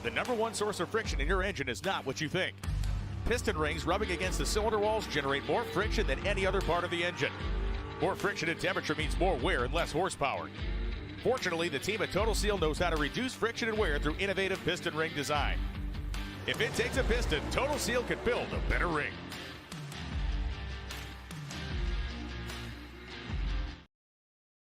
The number one source of friction in your engine is not what you think. Piston rings rubbing against the cylinder walls generate more friction than any other part of the engine. More friction and temperature means more wear and less horsepower. Fortunately, the team at Total Seal knows how to reduce friction and wear through innovative piston ring design. If it takes a piston, Total Seal can build a better ring.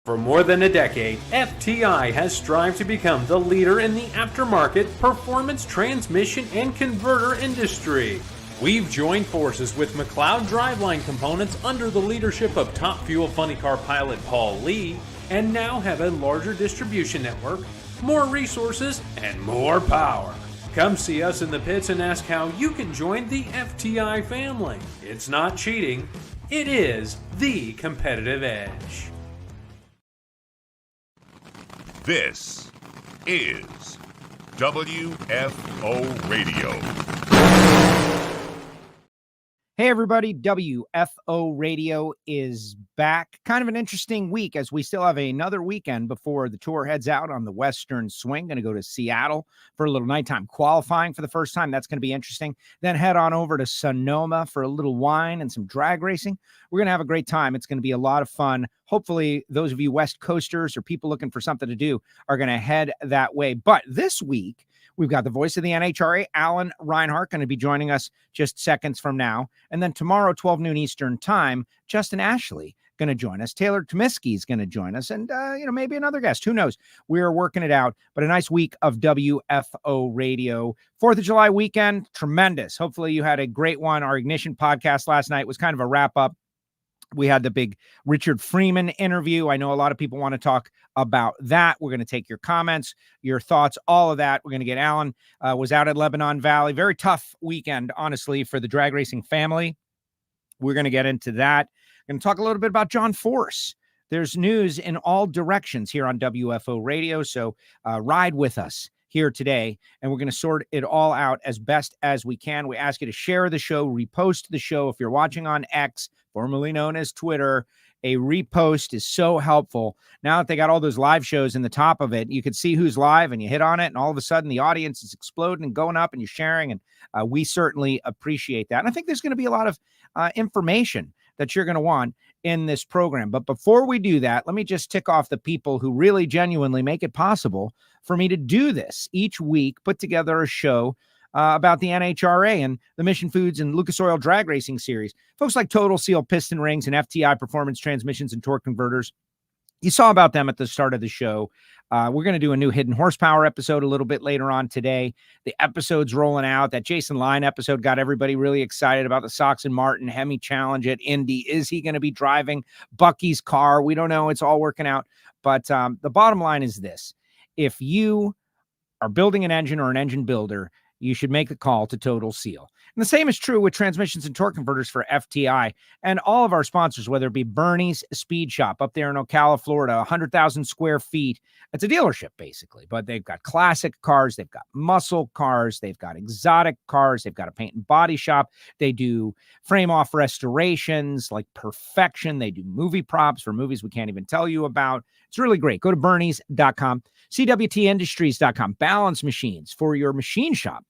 For more than a decade, FTI has strived to become the leader in the aftermarket performance transmission and converter industry. We've joined forces with McLeod driveline components under the leadership of Top Fuel Funny Car pilot Paul Lee, and now have a larger distribution network, more resources, and more power. Come see us in the pits and ask how you can join the FTI family. It's not cheating, it is the competitive edge. This is WFO Radio. Hey everybody, WFO Radio is back. Kind of an interesting week as we still have another weekend before the tour heads out on the Western swing. Going to go to Seattle for a little nighttime qualifying for the first time. That's going to be interesting. Then head on over to Sonoma for a little wine and some drag racing. We're going to have a great time. It's going to be a lot of fun. Hopefully those of you West Coasters or people looking for something to do are going to head that way. But this week, we've got the voice of the NHRA, Alan Reinhart, going to be joining us just seconds from now. And then tomorrow, 12 noon Eastern time, Justin Ashley going to join us. Taylor Tomiski is going to join us. And, maybe another guest. Who knows? We're working it out. But a nice week of WFO Radio. 4th of July weekend, tremendous. Hopefully you had a great one. Our Ignition podcast last night was kind of a wrap-up. We had the big Richard Freeman interview. I know a lot of people want to talk about that. We're going to take your comments, your thoughts, all of that. We're going to get Alan, was out at Lebanon Valley. Very tough weekend, honestly, for the drag racing family. We're going to get into that. We're going to talk a little bit about John Force. There's news in all directions here on WFO Radio, so ride with us here today, and we're going to sort it all out as best as we can. We ask you to share the show, repost the show. If you're watching on X, formerly known as Twitter, a repost is so helpful. Now that they got all those live shows in the top of it, you can see who's live, and you hit on it, and all of a sudden the audience is exploding and going up, and you're sharing, and we certainly appreciate that. And I think there's going to be a lot of information that you're going to want in this program. But before we do that, let me just tick off the people who really genuinely make it possible for me to do this each week, put together a show about the NHRA and the Mission Foods and Lucas Oil Drag Racing Series. Folks like Total Seal Piston Rings and FTI Performance Transmissions and Torque Converters. You saw about them at the start of the show. We're going to do a new Hidden Horsepower episode a little bit later on today. The episode's rolling out. That Jason Line episode got everybody really excited about the Sox and Martin Hemi Challenge at Indy. Is he going to be driving Bucky's car? We don't know. It's all working out. But the bottom line is this. If you are building an engine or an engine builder, you should make the call to Total Seal. And the same is true with transmissions and torque converters for FTI and all of our sponsors, whether it be Bernie's Speed Shop up there in Ocala, Florida, 100,000 square feet. It's a dealership, basically, but they've got classic cars. They've got muscle cars. They've got exotic cars. They've got a paint and body shop. They do frame-off restorations like perfection. They do movie props for movies we can't even tell you about. It's really great. Go to bernies.com, cwtindustries.com, balance machines for your machine shop.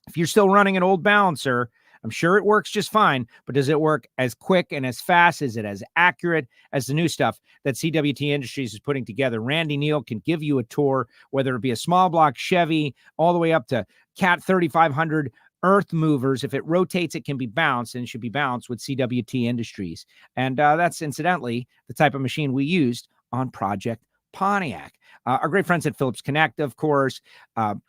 If you're still running an old balancer, I'm sure it works just fine, but does it work as quick and as fast? Is it as accurate as the new stuff that CWT Industries is putting together? Randy Neal can give you a tour, whether it be a small block Chevy all the way up to Cat 3500 earth movers. If it rotates, it can be bounced, and it should be bounced with CWT Industries. And that's incidentally the type of machine we used on Project Pontiac. Our great friends at Phillips Connect, of course,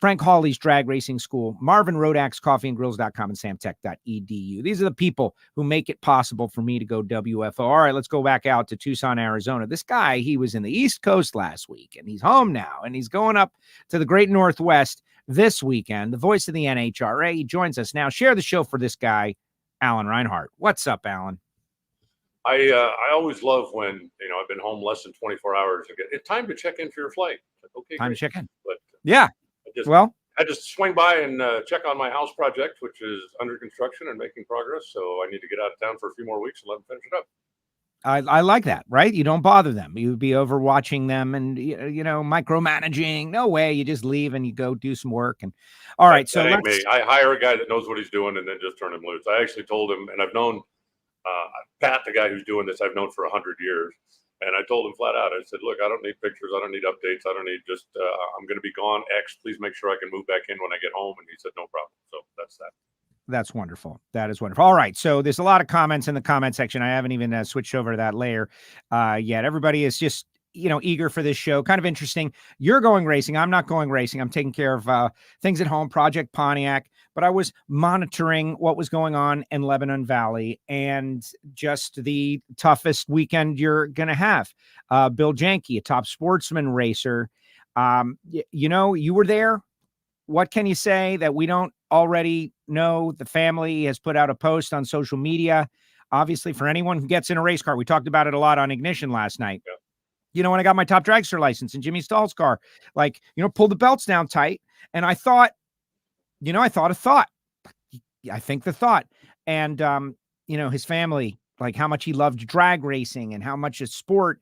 Frank Hawley's Drag Racing School, Marvin Rodak's coffeeandgrills.com, and samtech.edu. These are the people who make it possible for me to go WFO. All right, let's go back out to Tucson, Arizona. This guy, he was in the East Coast last week, and he's home now, and he's going up to the great Northwest this weekend. The voice of the NHRA, he joins us now. Share the show for this guy, Alan Reinhart. What's up, Alan? I always love when, I've been home less than 24 hours. It's time to check in for your flight. Okay, time great. to check in. But yeah. I just swing by and check on my house project, which is under construction and making progress. So I need to get out of town for a few more weeks and let them finish it up. I like that, right? You don't bother them. You would be overwatching them and, micromanaging. No way. You just leave and you go do some work. And all right. So that ain't me. I hire a guy that knows what he's doing and then just turn him loose. I actually told him, and I've known Pat, the guy who's doing this, I've known for 100 years. And I told him flat out, I said, look, I don't need pictures. I don't need updates. I don't need I'm going to be gone. X, please make sure I can move back in when I get home. And he said, no problem. So that's that. That's wonderful. That is wonderful. All right. So there's a lot of comments in the comment section. I haven't even switched over to that layer yet. Everybody is just, eager for this show. Kind of interesting. You're going racing. I'm not going racing. I'm taking care of things at home, Project Pontiac, but I was monitoring what was going on in Lebanon Valley and just the toughest weekend you're going to have. Bill Janke, a top sportsman racer. You were there. What can you say that we don't already know? The family has put out a post on social media. Obviously, for anyone who gets in a race car, we talked about it a lot on Ignition last night. Yeah. When I got my top dragster license in Jimmy Stahl's car, pull the belts down tight. And I thought, I think the thought. And, his family, like how much he loved drag racing and how much it's sport,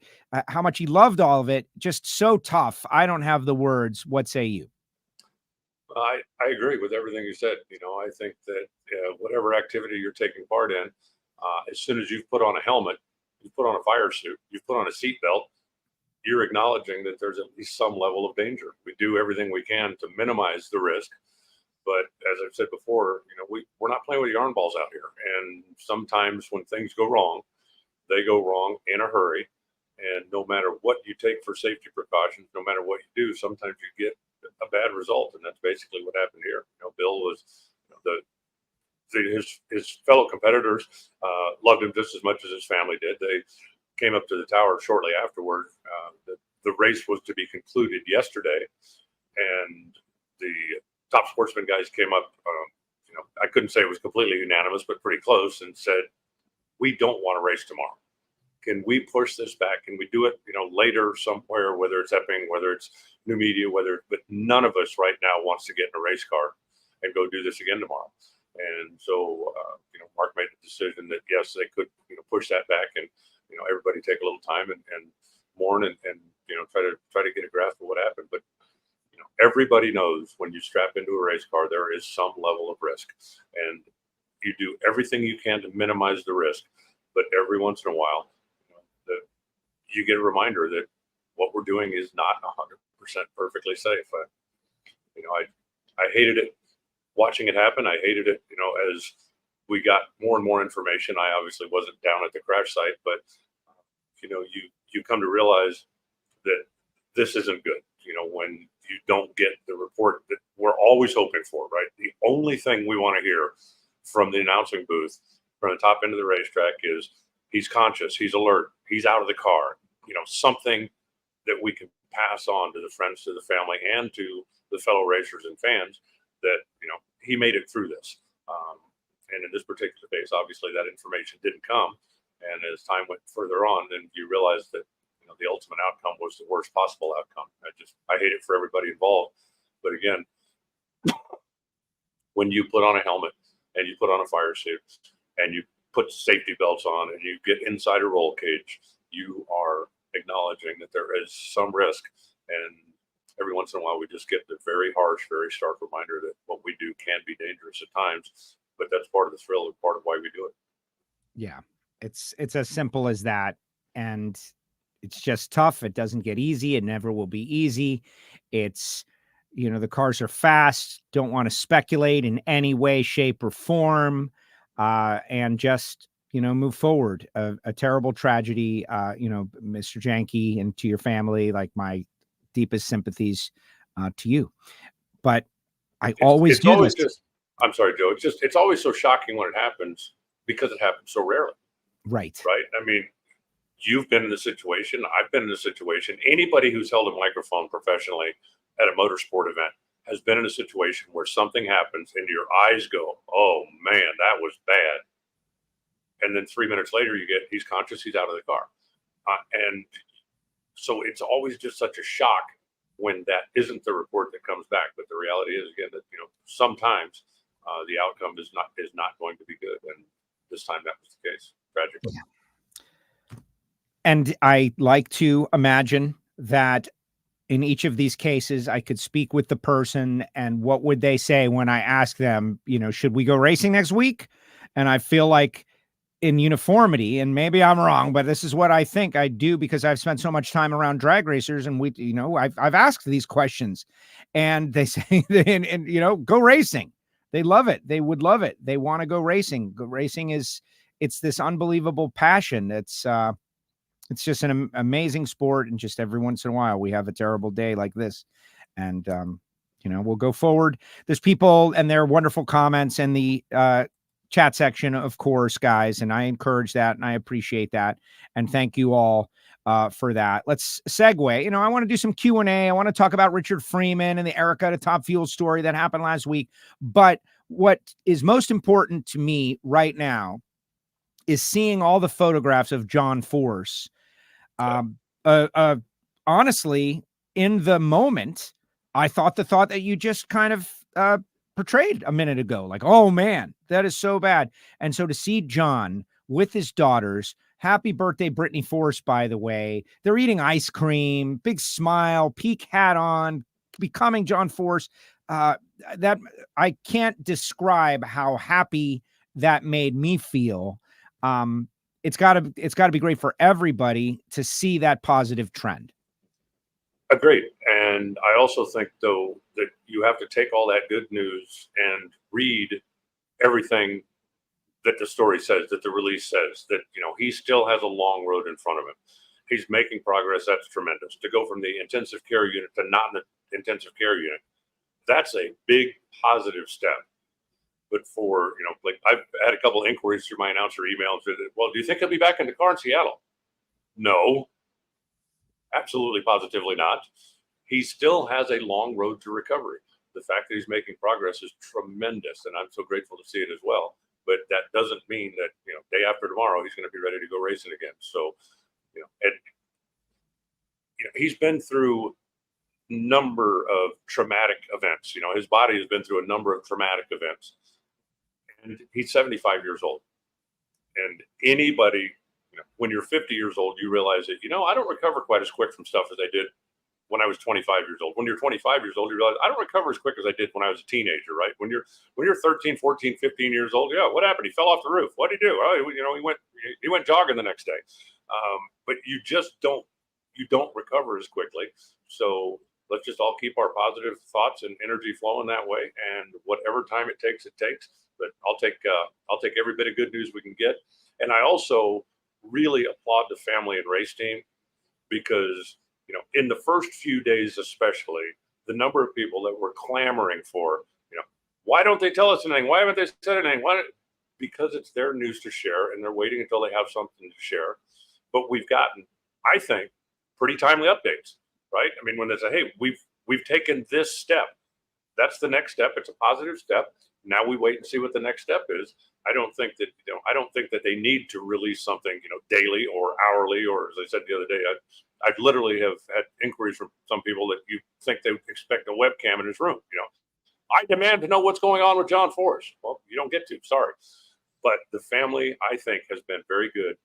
how much he loved all of it. Just so tough. I don't have the words. What say you? I agree with everything you said. I think that whatever activity you're taking part in, as soon as you've put on a helmet, you put on a fire suit, you put on a seatbelt, you're acknowledging that there's at least some level of danger. We do everything we can to minimize the risk. But as I've said before, we're not playing with yarn balls out here. And sometimes when things go wrong, they go wrong in a hurry. And no matter what you take for safety precautions, no matter what you do, sometimes you get a bad result. And that's basically what happened here. Bill was his fellow competitors loved him just as much as his family did. They came up to the tower shortly afterward. The race was to be concluded yesterday, and the top sportsman guys came up. I couldn't say it was completely unanimous, but pretty close, and said, "We don't want to race tomorrow. Can we push this back? Can we do it, later somewhere? Whether it's Epping, whether it's New Media, but none of us right now wants to get in a race car and go do this again tomorrow." And so, Mark made the decision that yes, they could, push that back and. Everybody take a little time and mourn and try to get a grasp of what happened. But everybody knows when you strap into a race car, there is some level of risk, and you do everything you can to minimize the risk. But every once in a while, you get a reminder that what we're doing is not 100% perfectly safe. I hated it watching it happen. I hated it, as we got more and more information. I obviously wasn't down at the crash site, but you come to realize that this isn't good. When you don't get the report that we're always hoping for, right? The only thing we want to hear from the announcing booth, from the top end of the racetrack, is he's conscious, he's alert, he's out of the car. Something that we can pass on to the friends, to the family, and to the fellow racers and fans that, he made it through this. And in this particular case, obviously that information didn't come. And as time went further on, then you realize that, the ultimate outcome was the worst possible outcome. I hate it for everybody involved. But again, when you put on a helmet and you put on a fire suit and you put safety belts on and you get inside a roll cage, you are acknowledging that there is some risk. And every once in a while, we just get the very harsh, very stark reminder that what we do can be dangerous at times. But that's part of the thrill and part of why we do it. Yeah, it's as simple as that. And it's just tough. It doesn't get easy. It never will be easy. It's, the cars are fast. Don't want to speculate in any way, shape, or form. And just, move forward. A terrible tragedy, Mr. Janke, and to your family, like my deepest sympathies to you. But I'm sorry, Joe. It's always so shocking when it happens because it happens so rarely. Right. Right. I mean, you've been in the situation. I've been in the situation. Anybody who's held a microphone professionally at a motorsport event has been in a situation where something happens and your eyes go, "Oh man, that was bad." And then 3 minutes later, you get, he's conscious, he's out of the car. And so it's always just such a shock when that isn't the report that comes back. But the reality is, again, that, sometimes the outcome is not going to be good. And this time that was the case, tragically. Yeah. And I like to imagine that in each of these cases, I could speak with the person and what would they say when I ask them, should we go racing next week? And I feel like in uniformity, and maybe I'm wrong, but this is what I think I do because I've spent so much time around drag racers and I've asked these questions and they say, and go racing. They love it. They would love it. They want to go racing. Racing it's this unbelievable passion. It's just an amazing sport. And just every once in a while we have a terrible day like this. And, we'll go forward. There's people and their wonderful comments in the, chat section, of course, guys. And I encourage that and I appreciate that. And thank you all for that. Let's segue. I want to do some Q&A. I want to talk about Richard Freeman and the Erica to Top Fuel story that happened last week. But what is most important to me right now is seeing all the photographs of John Force. Honestly, in the moment, I thought the thought that you just kind of portrayed a minute ago, like, oh man, that is so bad. And so to see John with his daughters, happy birthday, Brittany Force, by the way, they're eating ice cream, big smile, peak hat on, becoming John Force. That I can't describe how happy that made me feel. It's gotta be great for everybody to see that positive trend. Agreed. And I also think, though, that you have to take all that good news and read everything that the story says, that the release says, that, he still has a long road in front of him. He's making progress. That's tremendous. To go from the intensive care unit to not in the intensive care unit, that's a big positive step. But for, like I've had a couple of inquiries through my announcer emails. Well, do you think he'll be back in the car in Seattle? No. Absolutely, positively not. He still has a long road to recovery. The fact that he's making progress is tremendous, and I'm so grateful to see it as well. But that doesn't mean that, day after tomorrow, he's going to be ready to go racing again. So, he's been through a number of traumatic events. His body has been through a number of traumatic events. And he's 75 years old. And anybody, when you're 50 years old, you realize that, I don't recover quite as quick from stuff as I did when I was 25 years old. When you're 25 years old, you realize I don't recover as quick as I did when I was a teenager, right? When you're 13, 14, 15 years old, yeah, what happened? He fell off the roof. What did he do? Oh, he went jogging the next day. But you just don't recover as quickly. So let's just all keep our positive thoughts and energy flowing that way. And whatever time it takes, it takes. But I'll take every bit of good news we can get. And I also really applaud the family and race team because, in the first few days, especially, the number of people that were clamoring for, why don't they tell us anything? Why haven't they said anything? Because it's their news to share and they're waiting until they have something to share. But we've gotten, I think, pretty timely updates, right? I mean, when they say, hey, we've taken this step, that's the next step. It's a positive step. Now we wait and see what the next step is. I don't think that they need to release something, daily or hourly, or as I said the other day, I literally have had inquiries from some people that you think they expect a webcam in his room. I demand to know what's going on with John Force. Well, you don't get to, sorry. But the family, I think, has been very good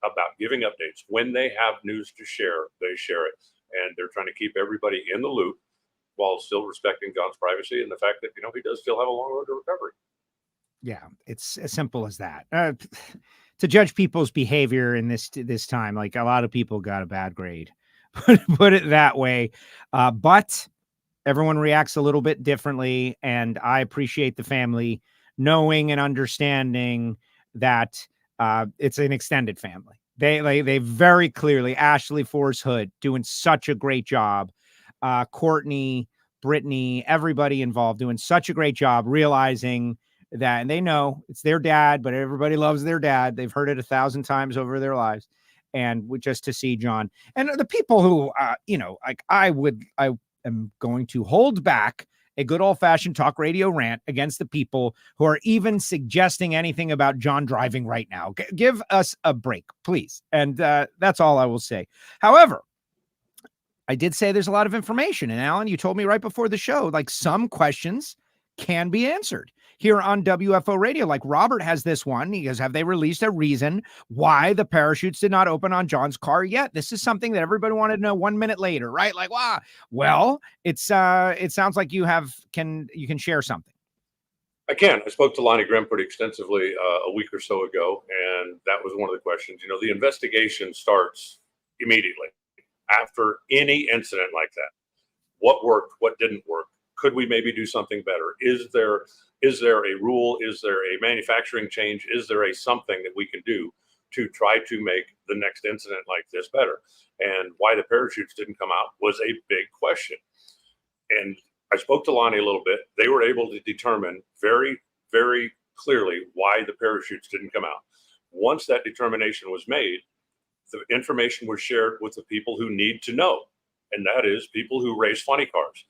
about giving updates. When they have news to share, they share it. And they're trying to keep everybody in the loop while still respecting John's privacy and the fact that, he does still have a long road to recovery. Yeah, it's as simple as that. To judge people's behavior in this time, like a lot of people got a bad grade, put it that way. But everyone reacts a little bit differently. And I appreciate the family knowing and understanding that it's an extended family. They very clearly, Ashley Force Hood doing such a great job. Courtney, Brittany, everybody involved doing such a great job realizing that, and they know it's their dad, but everybody loves their dad. They've heard it 1,000 times over their lives. And just to see John and the people who, I am going to hold back a good old fashioned talk radio rant against the people who are even suggesting anything about John driving right now. Give us a break, please. And that's all I will say. However, I did say there's a lot of information. And Alan, you told me right before the show, like some questions can be answered. here on WFO Radio. Like Robert has this one. He goes, have they released a reason why the parachutes did not open on John's car yet? This is something that everybody wanted to know 1 minute later, right? Like, wow. Well, it sounds like you can share something. I can. I spoke to Lonnie Grim pretty extensively a week or so ago, and that was one of the questions. The investigation starts immediately after any incident like that. What worked? What didn't work? Could we maybe do something better? Is there a rule? Is there a manufacturing change? Is there a something that we can do to try to make the next incident like this better? And why the parachutes didn't come out was a big question. And I spoke to Lonnie a little bit. They were able to determine very, very clearly why the parachutes didn't come out. Once that determination was made, the information was shared with the people who need to know, and that is people who race funny cars.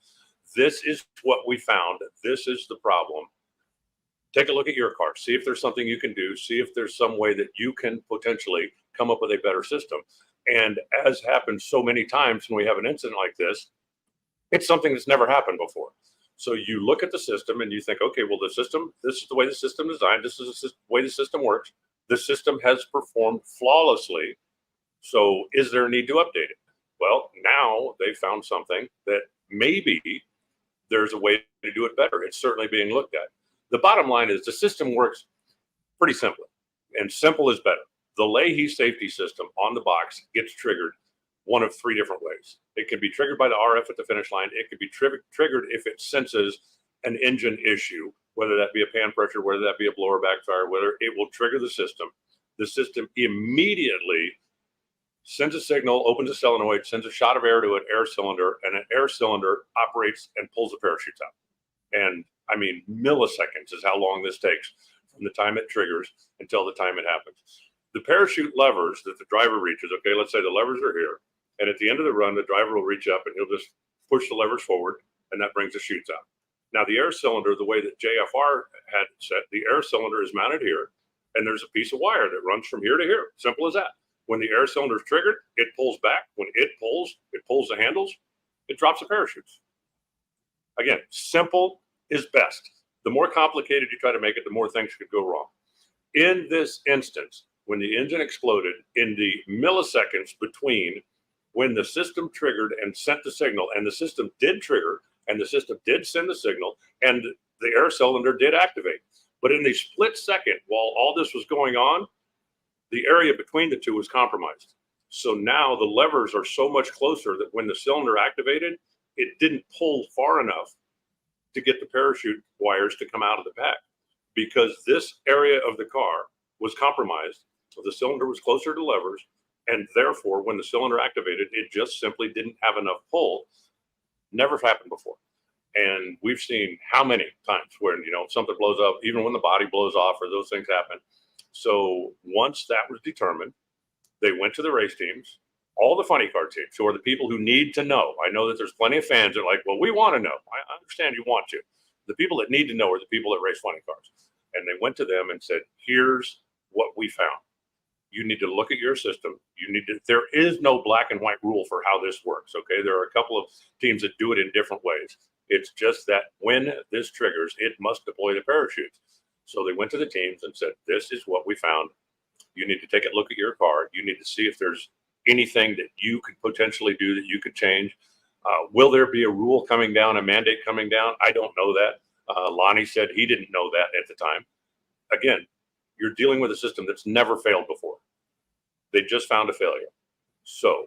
This is what we found. This is the problem. Take a look at your car. See if there's something you can do. See if there's some way that you can potentially come up with a better system. And as happens so many times when we have an incident like this, it's something that's never happened before. So you look at the system and you think, okay, well, this is the way the system is designed. This is the way the system works. The system has performed flawlessly. So is there a need to update it? Well, now they found something that maybe there's a way to do it better. It's certainly being looked at. The bottom line is the system works pretty simply, and simple is better. The Leahy safety system on the box gets triggered one of three different ways. It can be triggered by the RF at the finish line. It can be triggered if it senses an engine issue, whether that be a pan pressure, whether that be a blower backfire, whether it will trigger the system. The system immediately sends a signal, opens a solenoid, sends a shot of air to an air cylinder, and an air cylinder operates and pulls the parachutes out. And I mean, milliseconds is how long this takes from the time it triggers until the time it happens. The parachute levers that the driver reaches, okay, let's say the levers are here, and at the end of the run, the driver will reach up and he'll just push the levers forward, and that brings the chutes out. Now, the air cylinder, the way that JFR had it set, the air cylinder is mounted here, and there's a piece of wire that runs from here to here. Simple as that. When the air cylinder is triggered, it pulls back. When it pulls the handles, it drops the parachutes. Again, simple is best. The more complicated you try to make it, the more things could go wrong. In this instance, when the engine exploded, in the milliseconds between when the system triggered and sent the signal, and the system did trigger, and the system did send the signal, and the air cylinder did activate. But in the split second, while all this was going on, the area between the two was compromised. So now the levers are so much closer that when the cylinder activated, it didn't pull far enough to get the parachute wires to come out of the pack, because this area of the car was compromised. So the cylinder was closer to levers, and therefore when the cylinder activated, it just simply didn't have enough pull. Never happened before. And we've seen how many times when, something blows up, even when the body blows off or those things happen. So once that was determined, they went to the race teams, all the funny car teams, who are the people who need to know. I know that there's plenty of fans that are like, well, we want to know. I understand you want to. The people that need to know are the people that race funny cars. And they went to them and said, here's what we found. You need to look at your system. There is no black and white rule for how this works. Okay. There are a couple of teams that do it in different ways. It's just that when this triggers, it must deploy the parachutes. So they went to the teams and said, this is what we found. You need to take a look at your car. You need to see if there's anything that you could potentially do that you could change. Will there be a rule coming down, a mandate coming down? I don't know that. Lonnie said he didn't know that at the time. Again, you're dealing with a system that's never failed before. They just found a failure. So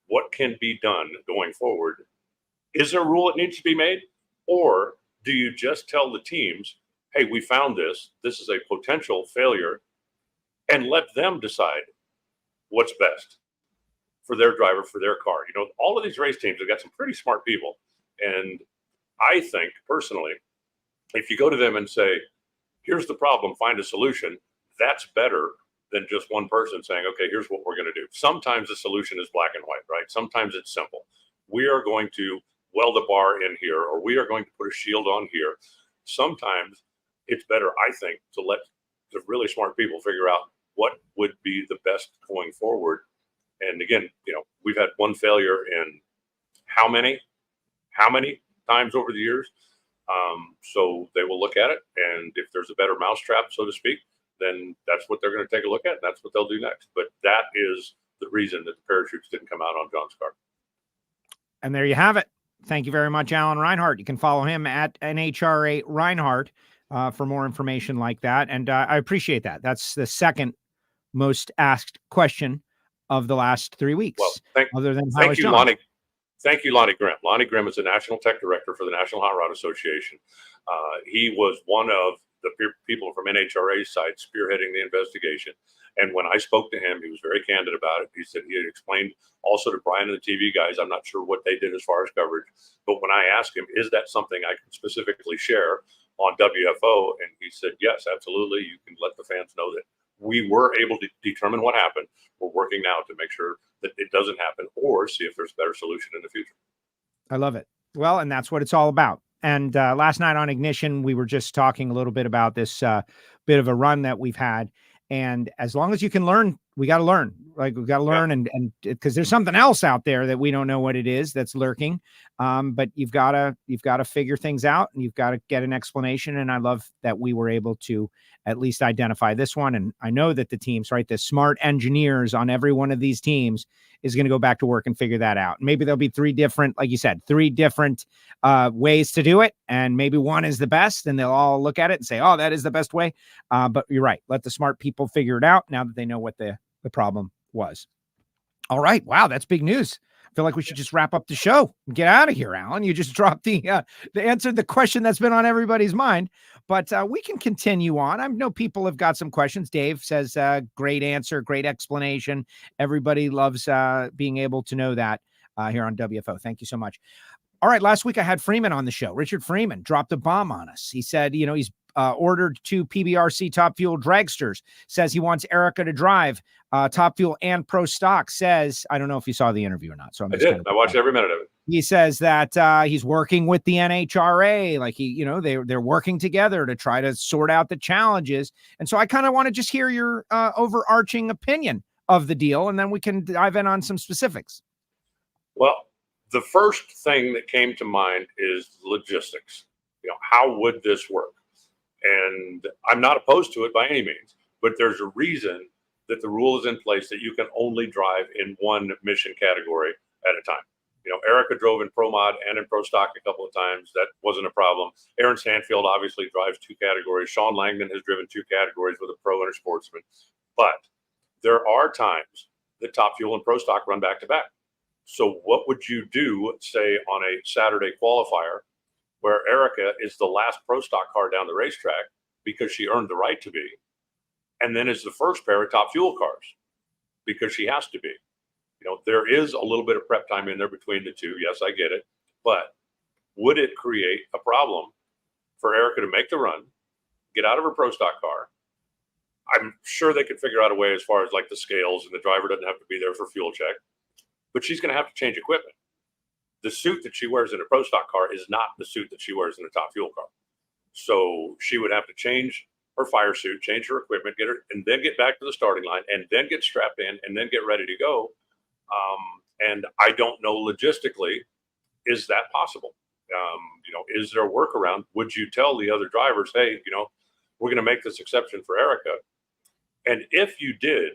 what can be done going forward? Is there a rule that needs to be made? Or do you just tell the teams, hey, we found this. This is a potential failure, and let them decide what's best for their driver, for their car. All of these race teams have got some pretty smart people. And I think personally, if you go to them and say, here's the problem, find a solution, that's better than just one person saying, okay, here's what we're going to do. Sometimes the solution is black and white, right? Sometimes it's simple. We are going to weld a bar in here, or we are going to put a shield on here. Sometimes it's better, I think, to let the really smart people figure out what would be the best going forward. And again, we've had one failure in how many times over the years? So they will look at it, and if there's a better mousetrap, so to speak, then that's what they're going to take a look at, and that's what they'll do next. But that is the reason that the parachutes didn't come out on John's car. And there you have it. Thank you very much, Alan Reinhart. You can follow him at NHRA Reinhart for more information like that. And I appreciate that. That's the second most asked question of the last 3 weeks. Well, thank you, Lonnie. Thank you, Lonnie Grim. Lonnie Grim is the National Tech Director for the National Hot Rod Association. He was one of the people from NHRA's side spearheading the investigation. And when I spoke to him, he was very candid about it. He said he had explained also to Brian and the TV guys, I'm not sure what they did as far as coverage, but when I asked him, is that something I can specifically share on WFO? And he said, yes, absolutely. You can let the fans know that we were able to determine what happened. We're working now to make sure that it doesn't happen or see if there's a better solution in the future. I love it. Well, and that's what it's all about. And last night on Ignition, we were just talking a little bit about this bit of a run that we've had. And as long as you can learn, we got to learn. Like we got to learn, and because there's something else out there that we don't know what it is that's lurking. But you've got to figure things out, and you've got to get an explanation. And I love that we were able to at least identify this one. And I know that the teams, right, the smart engineers on every one of these teams is going to go back to work and figure that out. Maybe there'll be three different, like you said, ways to do it. And maybe one is the best, and they'll all look at it and say, oh, that is the best way. But you're right. Let the smart people figure it out now that they know what the problem was. All right. Wow. That's big news. I feel like we should just wrap up the show and get out of here, Alan. You just dropped the answer to the question that's been on everybody's mind, but we can continue on. I know people have got some questions. Dave says, great answer, great explanation. Everybody loves being able to know that here on WFO. Thank you so much. All right. Last week I had Freeman on the show. Richard Freeman dropped a bomb on us. He said, he's ordered 2 PBRC Top Fuel dragsters, says he wants Erica to drive Top Fuel and Pro Stock. Says, I don't know if you saw the interview or not. So I did. I watched every minute of it. He says that he's working with the NHRA, like they're working together to try to sort out the challenges. And so I kind of want to just hear your overarching opinion of the deal, and then we can dive in on some specifics. Well, the first thing that came to mind is logistics. How would this work? And I'm not opposed to it by any means, but there's a reason that the rule is in place that you can only drive in one mission category at a time. Erica drove in Pro Mod and in Pro Stock a couple of times. That wasn't a problem. Aaron Stanfield obviously drives 2 categories. Sean Langdon has driven 2 categories with a Pro and a Sportsman. But there are times that Top Fuel and Pro Stock run back to back. So what would you do, say, on a Saturday qualifier where Erica is the last Pro Stock car down the racetrack because she earned the right to be, and then is the first pair of Top Fuel cars because she has to be? There is a little bit of prep time in there between the two. Yes, I get it. But would it create a problem for Erica to make the run, get out of her Pro Stock car? I'm sure they could figure out a way as far as like the scales, and the driver doesn't have to be there for fuel check, but she's going to have to change equipment. The suit that she wears in a Pro Stock car is not the suit that she wears in a Top Fuel car. So she would have to change her fire suit, change her equipment, and then get back to the starting line, and then get strapped in, and then get ready to go. And I don't know logistically, is that possible? Is there a workaround? Would you tell the other drivers, hey, we're going to make this exception for Erica? And if you did,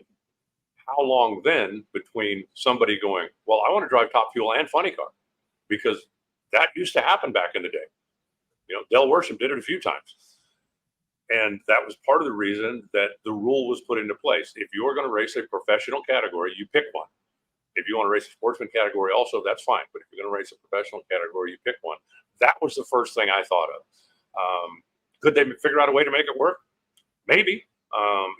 how long then between somebody going, well, I want to drive Top Fuel and Funny Car? Because that used to happen back in the day. Del Worsham did it a few times. And that was part of the reason that the rule was put into place. If you're going to race a professional category, you pick one. If you want to race a sportsman category also, that's fine. But if you're going to race a professional category, you pick one. That was the first thing I thought of. Could they figure out a way to make it work? Maybe.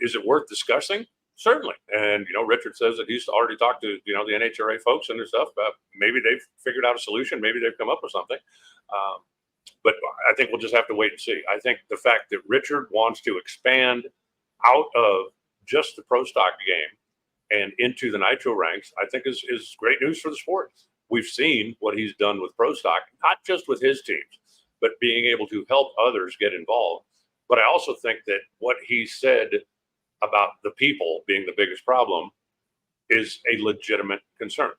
Is it worth discussing? Certainly. And, Richard says that he's already talked to, the NHRA folks and their stuff. Maybe they've figured out a solution. Maybe they've come up with something. But I think we'll just have to wait and see. I think the fact that Richard wants to expand out of just the Pro Stock game and into the Nitro ranks, I think is great news for the sport. We've seen what he's done with Pro Stock, not just with his teams, but being able to help others get involved. But I also think that what he said about the people being the biggest problem is a legitimate concern.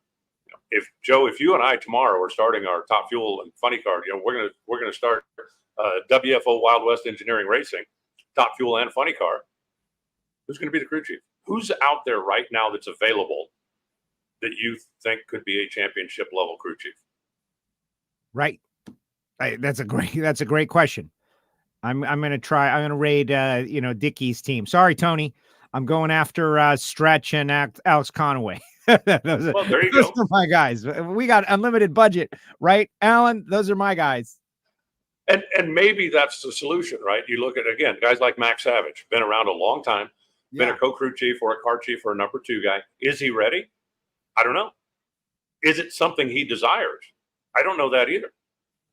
If Joe, if you and I tomorrow are starting our Top Fuel and Funny Car, we're gonna start WFO Wild West Engineering Racing, Top Fuel and Funny Car, who's going to be the crew chief? Who's out there right now that's available that you think could be a championship level crew chief? Right. That's a great question. I'm going to raid, Dickey's team. Sorry, Tony. I'm going after Stretch and Alex Conaway. Those are my guys. We got unlimited budget, right, Alan? Those are my guys. And maybe that's the solution, right? You look at, again, guys like Max Savage, been around a long time, been a co-crew chief or a car chief or a number 2 guy. Is he ready? I don't know. Is it something he desires? I don't know that either.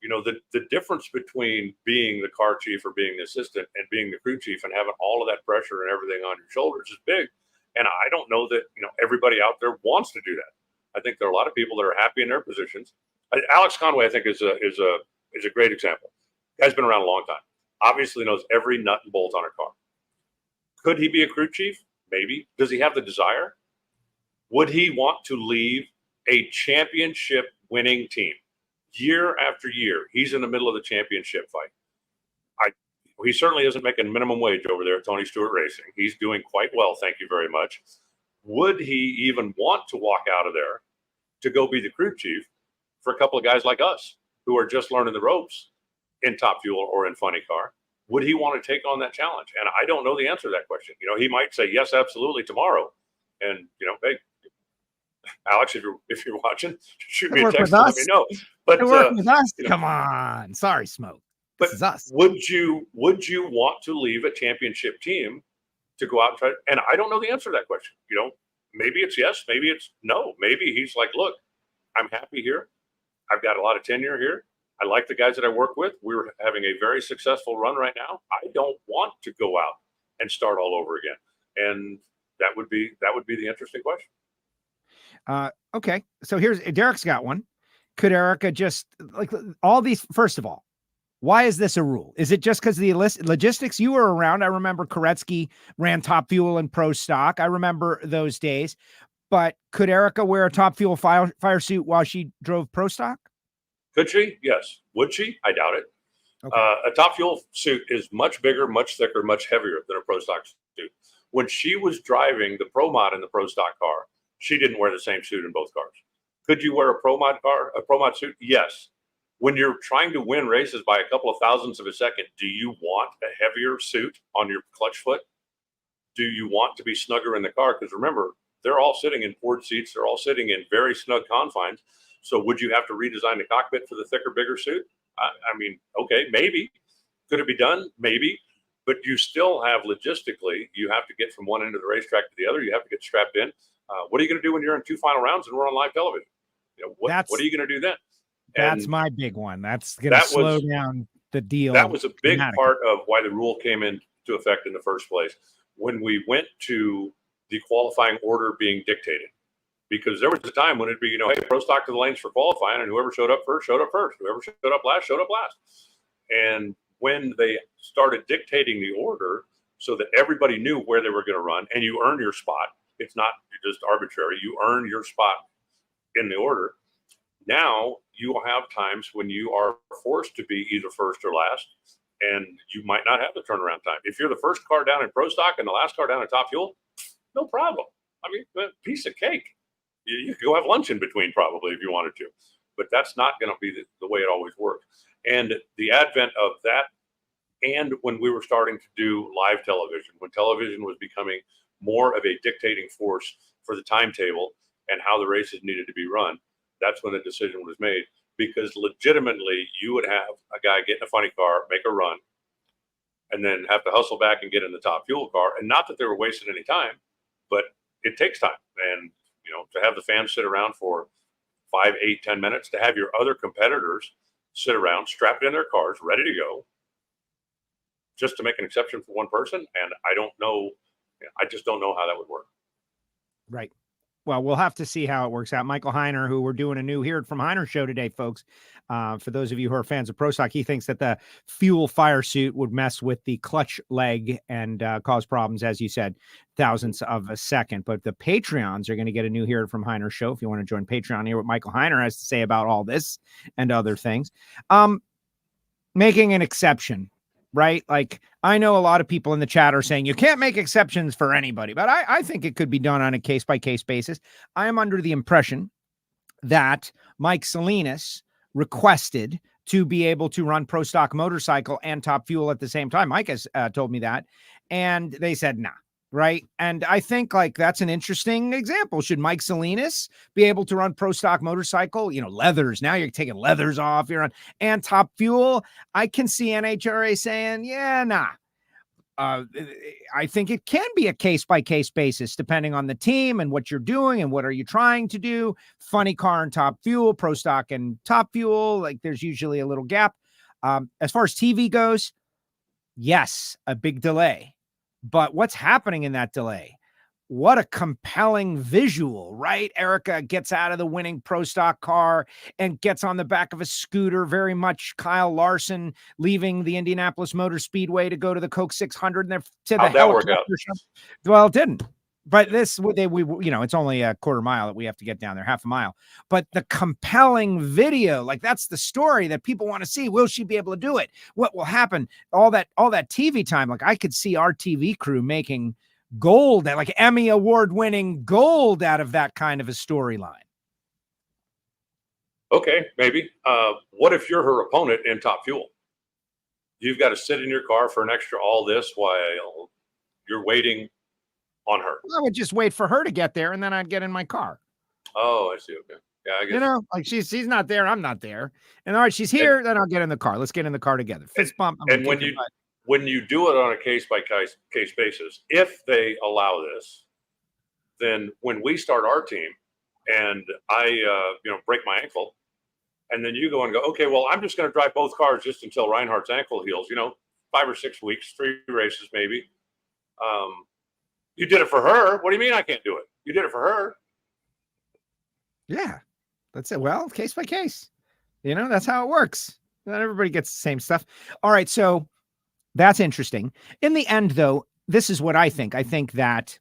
The difference between being the car chief or being the assistant and being the crew chief and having all of that pressure and everything on your shoulders is big. And I don't know that, everybody out there wants to do that. I think there are a lot of people that are happy in their positions. Alex Conway, I think, is a great example. Guy's been around a long time. Obviously knows every nut and bolt on a car. Could he be a crew chief? Maybe. Does he have the desire? Would he want to leave a championship winning team year after year? He's in the middle of the championship fight. He certainly isn't making minimum wage over there at Tony Stewart Racing. He's doing quite well, thank you very much. Would he even want to walk out of there to go be the crew chief for a couple of guys like us who are just learning the ropes in Top Fuel or in Funny Car? Would he want to take on that challenge? And I don't know the answer to that question. He might say yes, absolutely tomorrow. And hey, Alex, if you're watching, shoot me a text and let me know. But work with us. Come on, sorry, Smoke. But this is us. Would you want to leave a championship team to go out and try? And I don't know the answer to that question. Maybe it's yes, maybe it's no. Maybe he's like, look, I'm happy here. I've got a lot of tenure here. I like the guys that I work with. We're having a very successful run right now. I don't want to go out and start all over again. And that would be the interesting question. Okay. So Derek's got one. Could Erica just all these, first of all, why is this a rule? Is it just because of the logistics? You were around. I remember Koretsky ran Top Fuel and Pro Stock. I remember those days. But could Erica wear a Top Fuel fire suit while she drove Pro Stock? Could she? Yes. Would she? I doubt it. Okay. A Top Fuel suit is much bigger, much thicker, much heavier than a Pro Stock suit. When she was driving the Pro Mod in the Pro Stock car, she didn't wear the same suit in both cars. Could you wear a Pro Mod suit? Yes. When you're trying to win races by a couple of thousandths of a second, do you want a heavier suit on your clutch foot? Do you want to be snugger in the car? Because remember, they're all sitting in Ford seats. They're all sitting in very snug confines. So would you have to redesign the cockpit for the thicker, bigger suit? I mean, okay, maybe. Could it be done? Maybe. But you still have logistically, you have to get from one end of the racetrack to the other. You have to get strapped in. What are you going to do when you're in 2 final rounds and we're on live television? What are you going to do then? That's my big one. That's going to slow down the deal. That was a big part of why the rule came into effect in the first place. When we went to the qualifying order being dictated, because there was a time when it'd be, hey, Pro Stock to the lanes for qualifying, and whoever showed up first, showed up first. Whoever showed up last, showed up last. And when they started dictating the order so that everybody knew where they were going to run, and you earn your spot, it's not just arbitrary. You earn your spot in the order. Now you will have times when you are forced to be either first or last, and you might not have the turnaround time. If you're the first car down in Pro Stock and the last car down in Top Fuel, no problem. I mean, piece of cake. You could go have lunch in between probably if you wanted to, but that's not going to be the way it always works. And the advent of that, and when we were starting to do live television, when television was becoming more of a dictating force for the timetable and how the races needed to be run, that's when the decision was made. Because legitimately, you would have a guy get in a funny car, make a run, and then have to hustle back and get in the Top Fuel car. And not that they were wasting any time, but it takes time. And to have the fans sit around for 5, 8, 10 minutes, to have your other competitors sit around, strapped in their cars, ready to go, just to make an exception for one person. And I just don't know how that would work. Right. Well, we'll have to see how it works out. Michael Heiner, who we're doing a new Hear It From Heiner show today, folks. For those of you who are fans of Pro Stock, he thinks that the fuel fire suit would mess with the clutch leg and cause problems, as you said, thousandths of a second. But the Patreons are going to get a new Hear It From Heiner show. If you want to join Patreon, hear what Michael Heiner has to say about all this and other things. making an exception, right? Like, I know a lot of people in the chat are saying you can't make exceptions for anybody, but I think it could be done on a case-by-case basis. I am under the impression that Mike Salinas requested to be able to run Pro Stock Motorcycle and Top Fuel at the same time. Mike has told me that, and they said, nah. Right. And I think like that's an interesting example. Should Mike Salinas be able to run Pro Stock Motorcycle? You know, leathers. Now you're taking leathers off. You're on and Top Fuel. I can see NHRA saying, yeah, nah. I think it can be a case-by-case basis, depending on the team and what you're doing and what are you trying to do. Funny car and Top Fuel, Pro Stock and Top Fuel. Like there's usually a little gap. As far as TV goes, yes, a big delay. But what's happening in that delay? What a compelling visual, right? Erica gets out of the winning Pro Stock car and gets on the back of a scooter, very much Kyle Larson leaving the Indianapolis Motor Speedway to go to the Coke 600. And they're to the helicopter shop. Well, it didn't. But this, it's only a quarter mile that we have to get down there, half a mile. But the compelling video, like that's the story that people want to see. Will she be able to do it? What will happen? All that TV time. Like I could see our TV crew making gold, like Emmy award-winning gold out of that kind of a storyline. Okay, maybe. What if you're her opponent in Top Fuel? You've got to sit in your car for an extra all this while you're waiting on her. I would just wait for her to get there, and then I'd get in my car. Oh, I see. Okay. Yeah, I guess. Like she's not there, I'm not there. And all right, she's here, then I'll get in the car. Let's get in the car together. Fist bump. And when you do it on a case-by-case basis, if they allow this, then when we start our team and I break my ankle, and then you go and go, okay, well, I'm just going to drive both cars just until Reinhart's ankle heals, 5 or 6 weeks, 3 races maybe. You did it for her. What do you mean I can't do it? You did it for her. Yeah, that's it. Well, case by case, that's how it works. Not everybody gets the same stuff. All right. So that's interesting. In the end, though, this is what I think. I think that,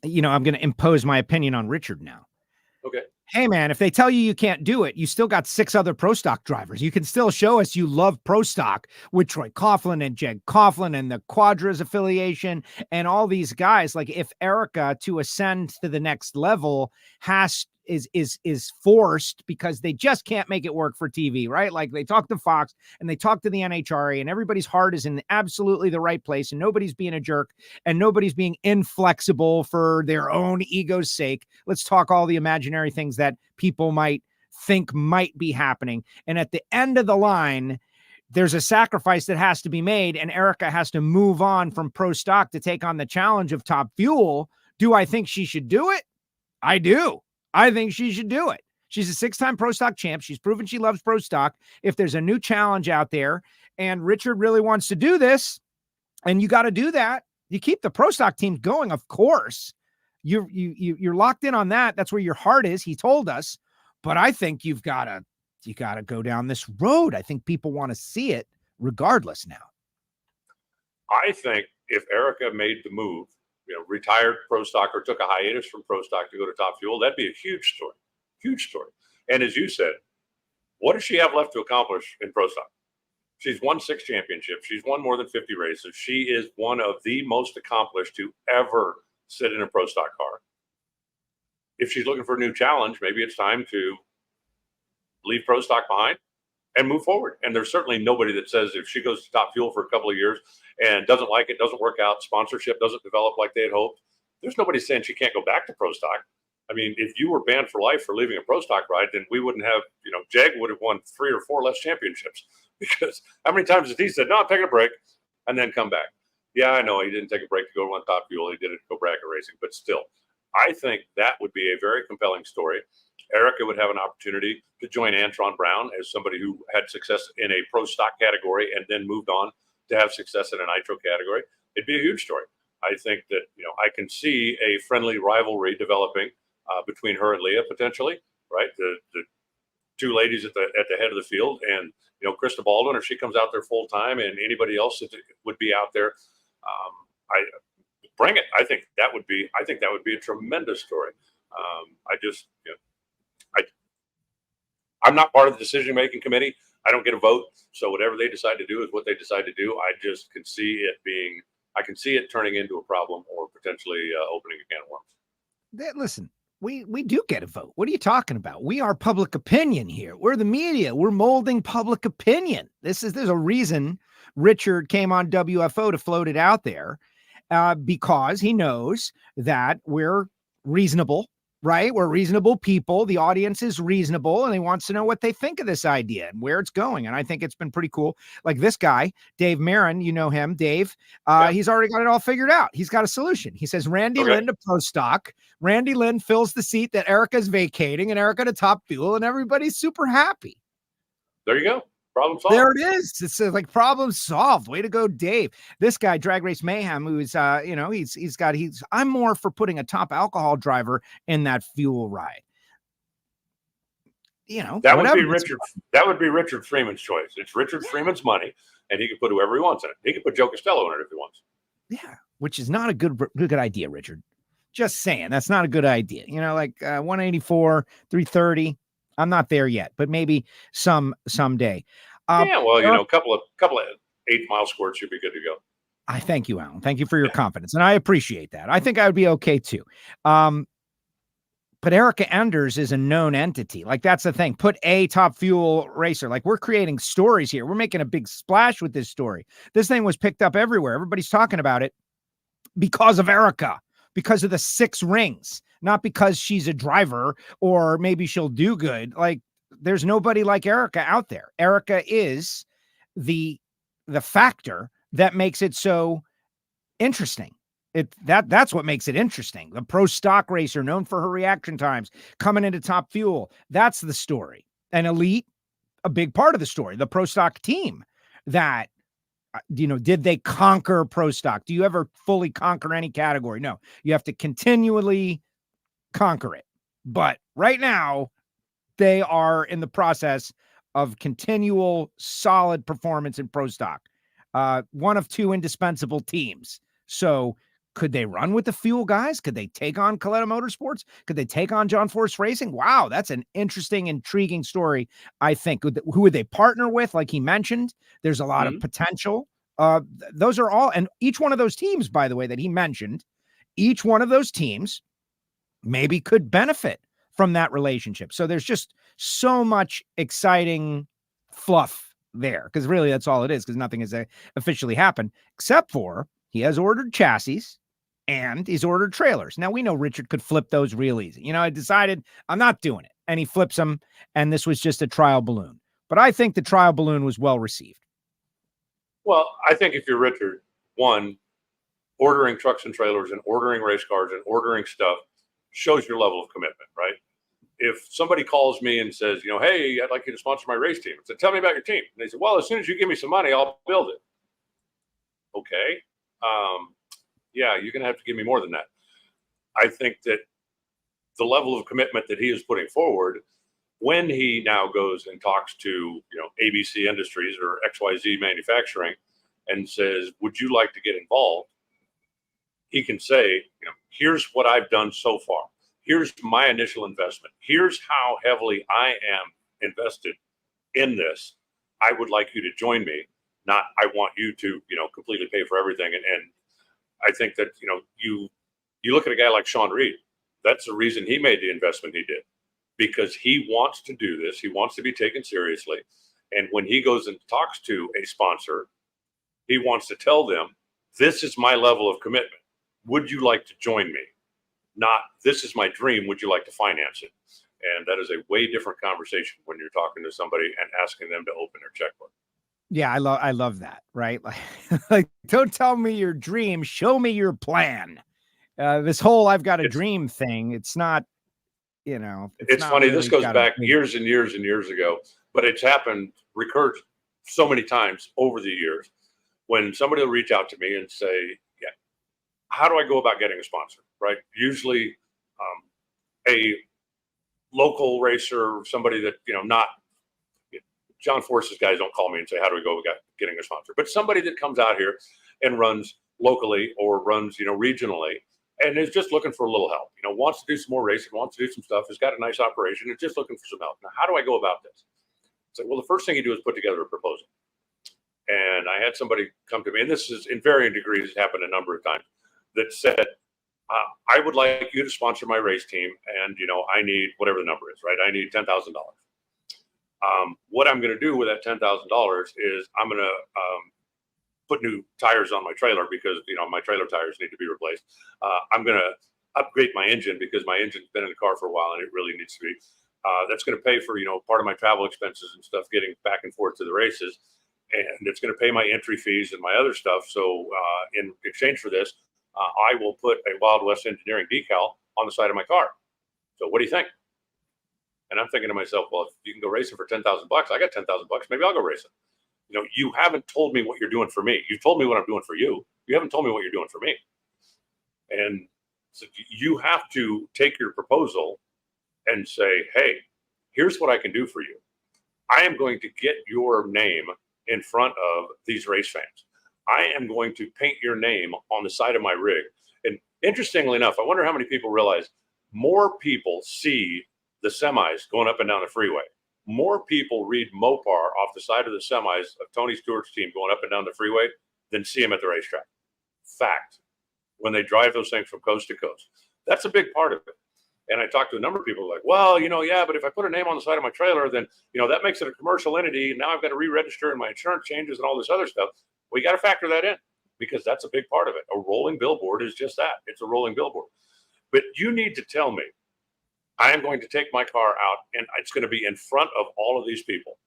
I'm going to impose my opinion on Richard now. Okay. Hey, man, if they tell you can't do it, you still got 6 other Pro Stock drivers. You can still show us you love Pro Stock with Troy Coughlin and Jeg Coughlin and the Quadras affiliation and all these guys. Like if Erica to ascend to the next level is forced because they just can't make it work for TV, right? Like they talk to Fox and they talk to the NHRA and everybody's heart is in absolutely the right place and nobody's being a jerk and nobody's being inflexible for their own ego's sake. Let's talk all the imaginary things that people might think might be happening. And at the end of the line, there's a sacrifice that has to be made and Erica has to move on from Pro Stock to take on the challenge of Top Fuel. Do I think she should do it? I do. I think she should do it. She's a 6-time Pro Stock champ. She's proven she loves Pro Stock. If there's a new challenge out there and Richard really wants to do this, and you got to do that, you keep the Pro Stock team going, of course. You're locked in on that. That's where your heart is. He told us. But I think you got to go down this road. I think people want to see it regardless now. I think if Erica made the move, retired Pro Stock or took a hiatus from Pro Stock to go to Top Fuel, that'd be a huge story. And as you said, what does she have left to accomplish in Pro Stock? She's won 6 championships. She's won more than 50 races. She is one of the most accomplished to ever sit in a Pro Stock car. If she's looking for a new challenge, maybe it's time to leave Pro Stock behind and move forward. And there's certainly nobody that says if she goes to Top Fuel for a couple of years and doesn't like it, doesn't work out, sponsorship doesn't develop like they had hoped, there's nobody saying she can't go back to Pro Stock. I mean, if you were banned for life for leaving a Pro Stock ride, then we wouldn't have, Jeg would have won 3 or 4 less championships because how many times has he said, no, I'm taking a break and then come back? Yeah, I know he didn't take a break to go run Top Fuel. He did it to go bracket racing, but still, I think that would be a very compelling story. Erica would have an opportunity to join Antron Brown as somebody who had success in a Pro Stock category and then moved on to have success in a Nitro category. It'd be a huge story. I think that, I can see a friendly rivalry developing between her and Leah potentially, right? The 2 ladies at the head of the field and, Krista Baldwin, if she comes out there full time and anybody else that would be out there, I bring it. I think that would be a tremendous story. I'm not part of the decision-making committee. I don't get a vote. So whatever they decide to do is what they decide to do. I just can see it turning into a problem or potentially opening a can of worms. Listen, we do get a vote. What are you talking about? We are public opinion here. We're the media. We're molding public opinion. There's a reason Richard came on WFO to float it out there, because he knows that we're reasonable, right? We're reasonable people. The audience is reasonable, and he wants to know what they think of this idea and where it's going. And I think it's been pretty cool. Like this guy, Dave Marin, you know him, Dave. He's already got it all figured out. He's got a solution. He says Randy Lynn to Pro Stock. Randy Lynn fills the seat that Erica's vacating, and Erica to Top Fuel, and everybody's super happy. There you go. Problem solved. There it is. It's like problem solved. Way to go, Dave. This guy, Drag Race Mayhem, who's I'm more for putting a top alcohol driver in that fuel ride. That would be Richard Freeman's choice. It's Richard Freeman's money, and he can put whoever he wants in it. He can put Joe Castello in it if he wants. Yeah, which is not a good idea, Richard. Just saying, that's not a good idea. 184, 330. I'm not there yet, but maybe someday. A couple of 8-mile squirts should be good to go. I thank you, Alan. Thank you for your confidence, and I appreciate that. I think I would be okay too. But Erica Enders is a known entity. Like, that's the thing. Put a Top Fuel racer. Like, we're creating stories here. We're making a big splash with this story. This thing was picked up everywhere. Everybody's talking about it because of Erica, because of the 6 rings. Not because she's a driver or maybe she'll do good. Like, there's nobody like Erica out there. Erica is the factor that makes it so interesting. That's what makes it interesting. The pro stock racer known for her reaction times coming into Top Fuel. That's the story. And Elite, a big part of the story. The pro stock team that, did they conquer pro stock? Do you ever fully conquer any category? No, you have to continually conquer it. But right now, they are in the process of continual solid performance in pro stock. One of 2 indispensable teams. So could they run with the fuel guys? Could they take on Coletta Motorsports? Could they take on John Force Racing? Wow, that's an interesting, intriguing story, I think. Who would they partner with? Like he mentioned, there's a lot of potential. Those are all, and each one of those teams, by the way, that he mentioned, each one of those teams maybe could benefit from that relationship. So there's just so much exciting fluff there, because really that's all it is, because nothing has officially happened, except for he has ordered chassis and he's ordered trailers. Now, we know Richard could flip those real easy. I decided I'm not doing it, and he flips them, and this was just a trial balloon. But I think the trial balloon was well received. Well, I think if you're Richard, one, ordering trucks and trailers and ordering race cars and ordering stuff shows your level of commitment, right? If somebody calls me and says, hey, I'd like you to sponsor my race team. I said, tell me about your team. And they said, well, as soon as you give me some money, I'll build it. Okay. You're going to have to give me more than that. I think that the level of commitment that he is putting forward, when he now goes and talks to, ABC Industries or XYZ Manufacturing and says, would you like to get involved? He can say, here's what I've done so far. Here's my initial investment. Here's how heavily I am invested in this. I would like you to join me. Not, I want you to, completely pay for everything. And I think that, you look at a guy like Sean Reed. That's the reason he made the investment he did, because he wants to do this. He wants to be taken seriously. And when he goes and talks to a sponsor, he wants to tell them, this is my level of commitment. Would you like to join me? Not, this is my dream. Would you like to finance it? And that is a way different conversation when you're talking to somebody and asking them to open their checkbook. Yeah, I love that, right? Like, don't tell me your dream, show me your plan. This whole I've got a dream thing, it's not, it's not funny. Really, this goes back years and years and years ago, but it's recurred so many times over the years when somebody will reach out to me and say, yeah, how do I go about getting a sponsor, right? Usually a local racer, somebody that, not John Force's guys don't call me and say, how do we go about getting a sponsor? But somebody that comes out here and runs locally or runs, regionally, and is just looking for a little help, wants to do some more racing, wants to do some stuff, has got a nice operation, is just looking for some help. Now, how do I go about this? It's like, well, the first thing you do is put together a proposal. And I had somebody come to me, and this is in varying degrees, it's happened a number of times, that said, I would like you to sponsor my race team, and, I need whatever the number is, right? I need $10,000. What I'm going to do with that $10,000 is I'm going to put new tires on my trailer because, my trailer tires need to be replaced. I'm going to upgrade my engine because my engine's been in the car for a while and it really needs to be. That's going to pay for, part of my travel expenses and stuff getting back and forth to the races. And it's going to pay my entry fees and my other stuff. So in exchange for this, I will put a Wild West Engineering decal on the side of my car. So what do you think? And I'm thinking to myself, well, if you can go racing for $10,000, I got $10,000. Maybe I'll go racing. You haven't told me what you're doing for me. You've told me what I'm doing for you. You haven't told me what you're doing for me. And so you have to take your proposal and say, hey, here's what I can do for you. I am going to get your name in front of these race fans. I am going to paint your name on the side of my rig. And interestingly enough, I wonder how many people realize more people see the semis going up and down the freeway. More people read Mopar off the side of the semis of Tony Stewart's team going up and down the freeway than see him at the racetrack. Fact. When they drive those things from coast to coast. That's a big part of it. And I talked to a number of people like, well, yeah, but if I put a name on the side of my trailer, then, that makes it a commercial entity. And now I've got to re-register and my insurance changes and all this other stuff. We got to factor that in because that's a big part of it. A rolling billboard is just that. It's a rolling billboard. But you need to tell me, I am going to take my car out and it's going to be in front of all of these people.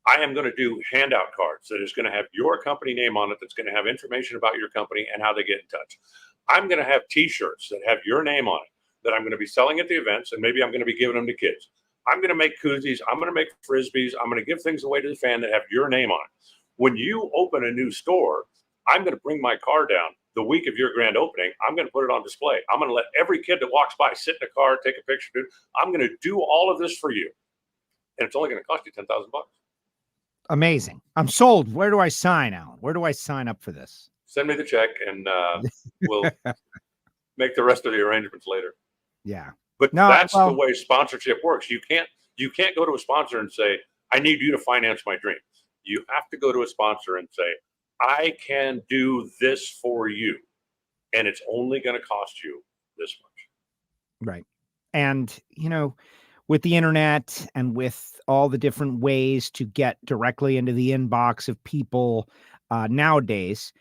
I am going to do handout cards that is going to have your company name on it. That's going to have information about your company and how they get in touch. I'm going to have T-shirts that have your name on it that I'm going to be selling at the events, and maybe I'm going to be giving them to kids. I'm going to make koozies. I'm going to make Frisbees. I'm going to give things away to the fan that have your name on it. When you open a new store, I'm going to bring my car down the week of your grand opening. I'm going to put it on display. I'm going to let every kid that walks by sit in a car, take a picture, dude. I'm going to do all of this for you. And it's only going to cost you $10,000. Amazing. I'm sold. Where do I sign, Alan? Where do I sign up for this? Send me the check and we'll make the rest of the arrangements later. Yeah. But that's the way sponsorship works. You can't go to a sponsor and say, I need you to finance my dream. You have to go to a sponsor and say, I can do this for you. And it's only going to cost you this much. Right. And, with the internet and with all the different ways to get directly into the inbox of people nowadays,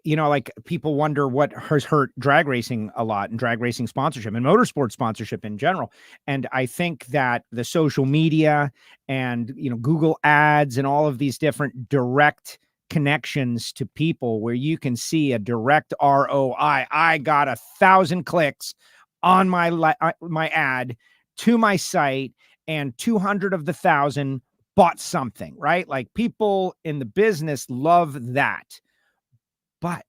like people wonder what has hurt drag racing a lot and drag racing sponsorship and motorsport sponsorship in general. And I think that the social media and, Google ads and all of these different direct connections to people where you can see a direct ROI. I got 1,000 clicks on my ad to my site and 200 of the 1,000 bought something, right? Like people in the business love that. But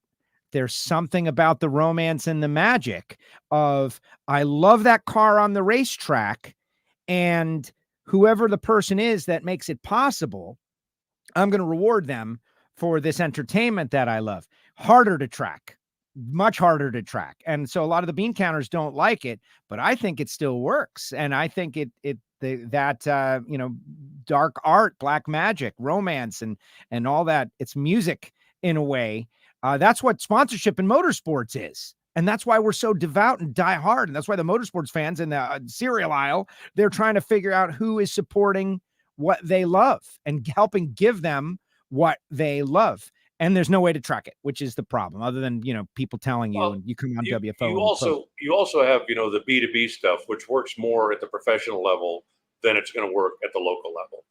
there's something about the romance and the magic of, I love that car on the racetrack, and whoever the person is that makes it possible, I'm going to reward them for this entertainment that I love. Harder to track, much harder to track. And so a lot of the bean counters don't like it, but I think it still works. And I think dark art, black magic, romance, and all that, it's music in a way. That's what sponsorship in motorsports is. And that's why we're so devout and die hard. And that's why the motorsports fans in the cereal aisle, they're trying to figure out who is supporting what they love and helping give them what they love. And there's no way to track it, which is the problem, other than, people telling you, and you come on WFO. You also have, the B2B stuff, which works more at the professional level than it's going to work at the local level.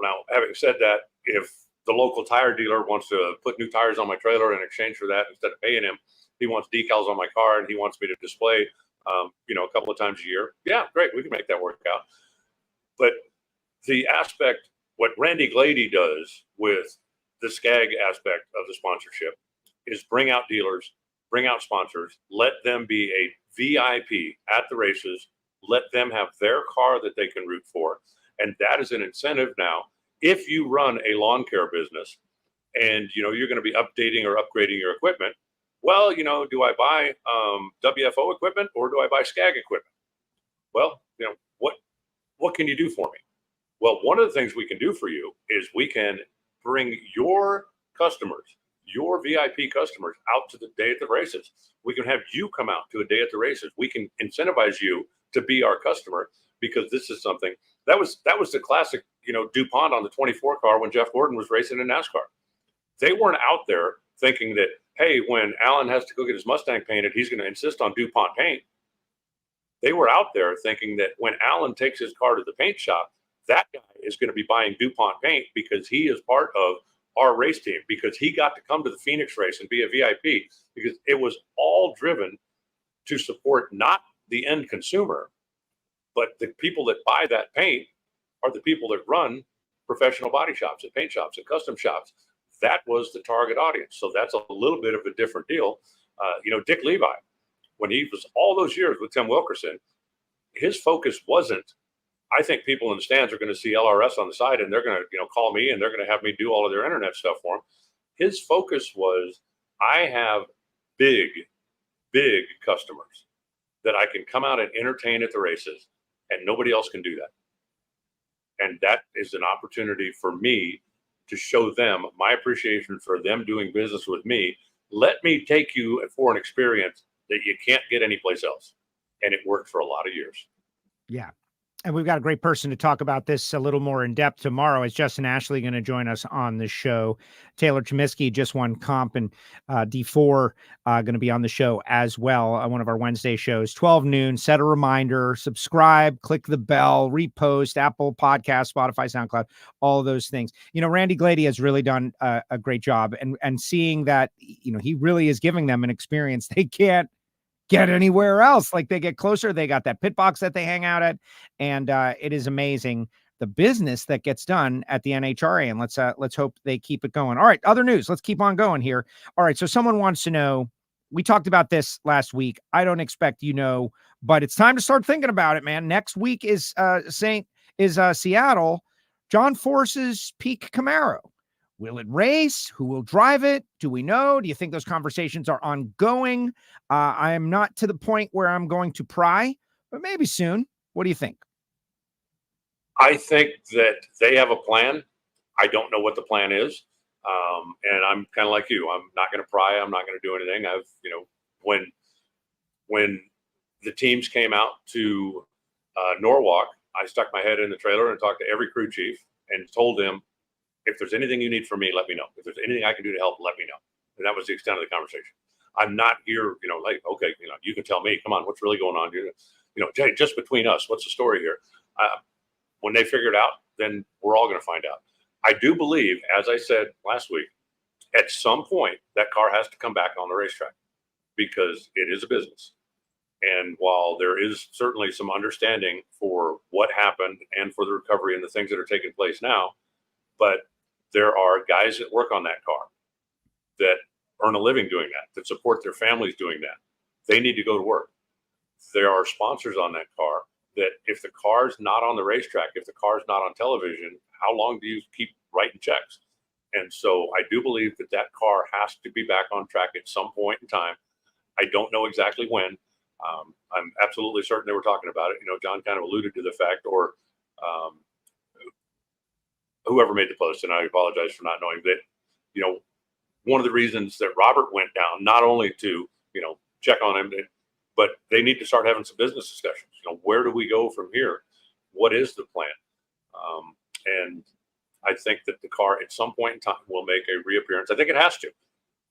Now, having said that, if the local tire dealer wants to put new tires on my trailer in exchange for that, instead of paying him, he wants decals on my car and he wants me to display, a couple of times a year. Yeah, great. We can make that work out. But the aspect, what Randy Glady does with the SCAG aspect of the sponsorship is bring out dealers, bring out sponsors, let them be a VIP at the races, let them have their car that they can root for. And that is an incentive now. If you run a lawn care business and, you're going to be updating or upgrading your equipment, well, do I buy WFO equipment or do I buy SCAG equipment? Well, what can you do for me? Well, one of the things we can do for you is we can bring your customers, your VIP customers, out to the day at the races. We can have you come out to a day at the races. We can incentivize you to be our customer, because this is something that was the classic, DuPont on the 24 car when Jeff Gordon was racing in NASCAR. They weren't out there thinking that, hey, when Alan has to go get his Mustang painted, he's going to insist on DuPont paint. They were out there thinking that when Alan takes his car to the paint shop, that guy is going to be buying DuPont paint because he is part of our race team, because he got to come to the Phoenix race and be a VIP, because it was all driven to support not the end consumer, but the people that buy that paint are the people that run professional body shops and paint shops and custom shops. That was the target audience. So that's a little bit of a different deal. Dick Levi, when he was all those years with Tim Wilkerson, his focus wasn't, I think people in the stands are going to see LRS on the side and they're going to, call me and they're going to have me do all of their internet stuff for them. His focus was, I have big customers that I can come out and entertain at the races, and nobody else can do that. And that is an opportunity for me to show them my appreciation for them doing business with me. Let me take you for an experience that you can't get anyplace else. And it worked for a lot of years. Yeah. And we've got a great person to talk about this a little more in depth tomorrow. Is Justin Ashley going to join us on the show? Taylor Chemiskey just won comp, and D4 going to be on the show as well. One of our Wednesday shows, 12 noon. Set a reminder, subscribe, click the bell, repost, Apple Podcast, Spotify, SoundCloud, all of those things. Randy Glady has really done a great job, and seeing that, he really is giving them an experience they can't get anywhere else. Like, they get closer, they got that pit box that they hang out at, and it is amazing the business that gets done at the NHRA. And let's hope they keep it going. All right, other news. Let's keep on going here. All right, so someone wants to know. We talked about this last week. I don't expect but it's time to start thinking about it, man. Next week is Seattle. John Force's Peak Camaro. Will it race? Who will drive it? Do we know? Do you think those conversations are ongoing? I am not to the point where I'm going to pry, but maybe soon. What do you think? I think that they have a plan. I don't know what the plan is. And I'm kind of like you. I'm not going to pry. I'm not going to do anything. When the teams came out to Norwalk, I stuck my head in the trailer and talked to every crew chief and told them, if there's anything you need from me, let me know. If there's anything I can do to help, let me know. And that was the extent of the conversation. I'm not here, okay, you can tell me, come on, what's really going on here? Jay, just between us, what's the story here? When they figure it out, then we're all going to find out. I do believe, as I said last week, at some point, that car has to come back on the racetrack, because it is a business. And while there is certainly some understanding for what happened and for the recovery and the things that are taking place now, but there are guys that work on that car that earn a living doing that support their families doing that. They need to go to work. There are sponsors on that car that, if the car's not on the racetrack, if the car's not on television, how long do you keep writing checks? And so I do believe that car has to be back on track at some point in time. I don't know exactly when. I'm absolutely certain they were talking about it. John kind of alluded to the fact, or whoever made the post, and I apologize for not knowing that, one of the reasons that Robert went down, not only to, check on him, but they need to start having some business discussions. Where do we go from here? What is the plan? And I think that the car at some point in time will make a reappearance. I think it has to,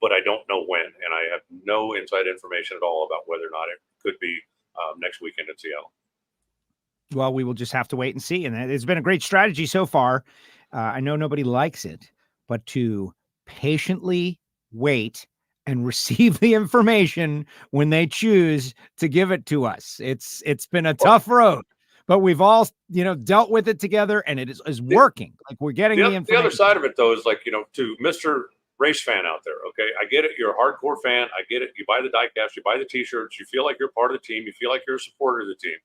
but I don't know when. And I have no inside information at all about whether or not it could be next weekend in Seattle. Well, we will just have to wait and see. And it's been a great strategy so far. I know nobody likes it, but to patiently wait and receive the information when they choose to give it to us. It's been a tough road, but we've all, dealt with it together, and it is working. Like, we're getting the information. The other side of it, though, is to Mr. Race fan out there. Okay. I get it. You're a hardcore fan. I get it. You buy the diecast, you buy the t-shirts, you feel like you're part of the team. You feel like you're a supporter of the team,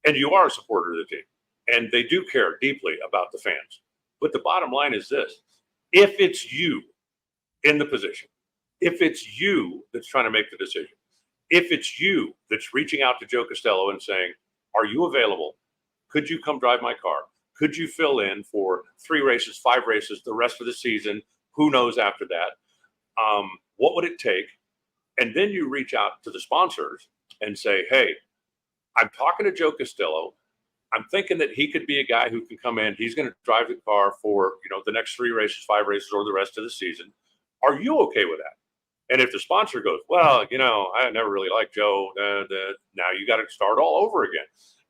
and you are a supporter of the team, and they do care deeply about the fans. But the bottom line is this: if it's you in the position, if it's you that's trying to make the decision, if it's you that's reaching out to Joe Castello and saying, are you available? Could you come drive my car? Could you fill in for 3 races, 5 races, the rest of the season? Who knows after that? What would it take? And then you reach out to the sponsors and say, hey, I'm talking to Joe Castello. I'm thinking that he could be a guy who can come in. He's going to drive the car for, the next 3 races, 5 races, or the rest of the season. Are you okay with that? And if the sponsor goes, well, I never really liked Joe, now you got to start all over again.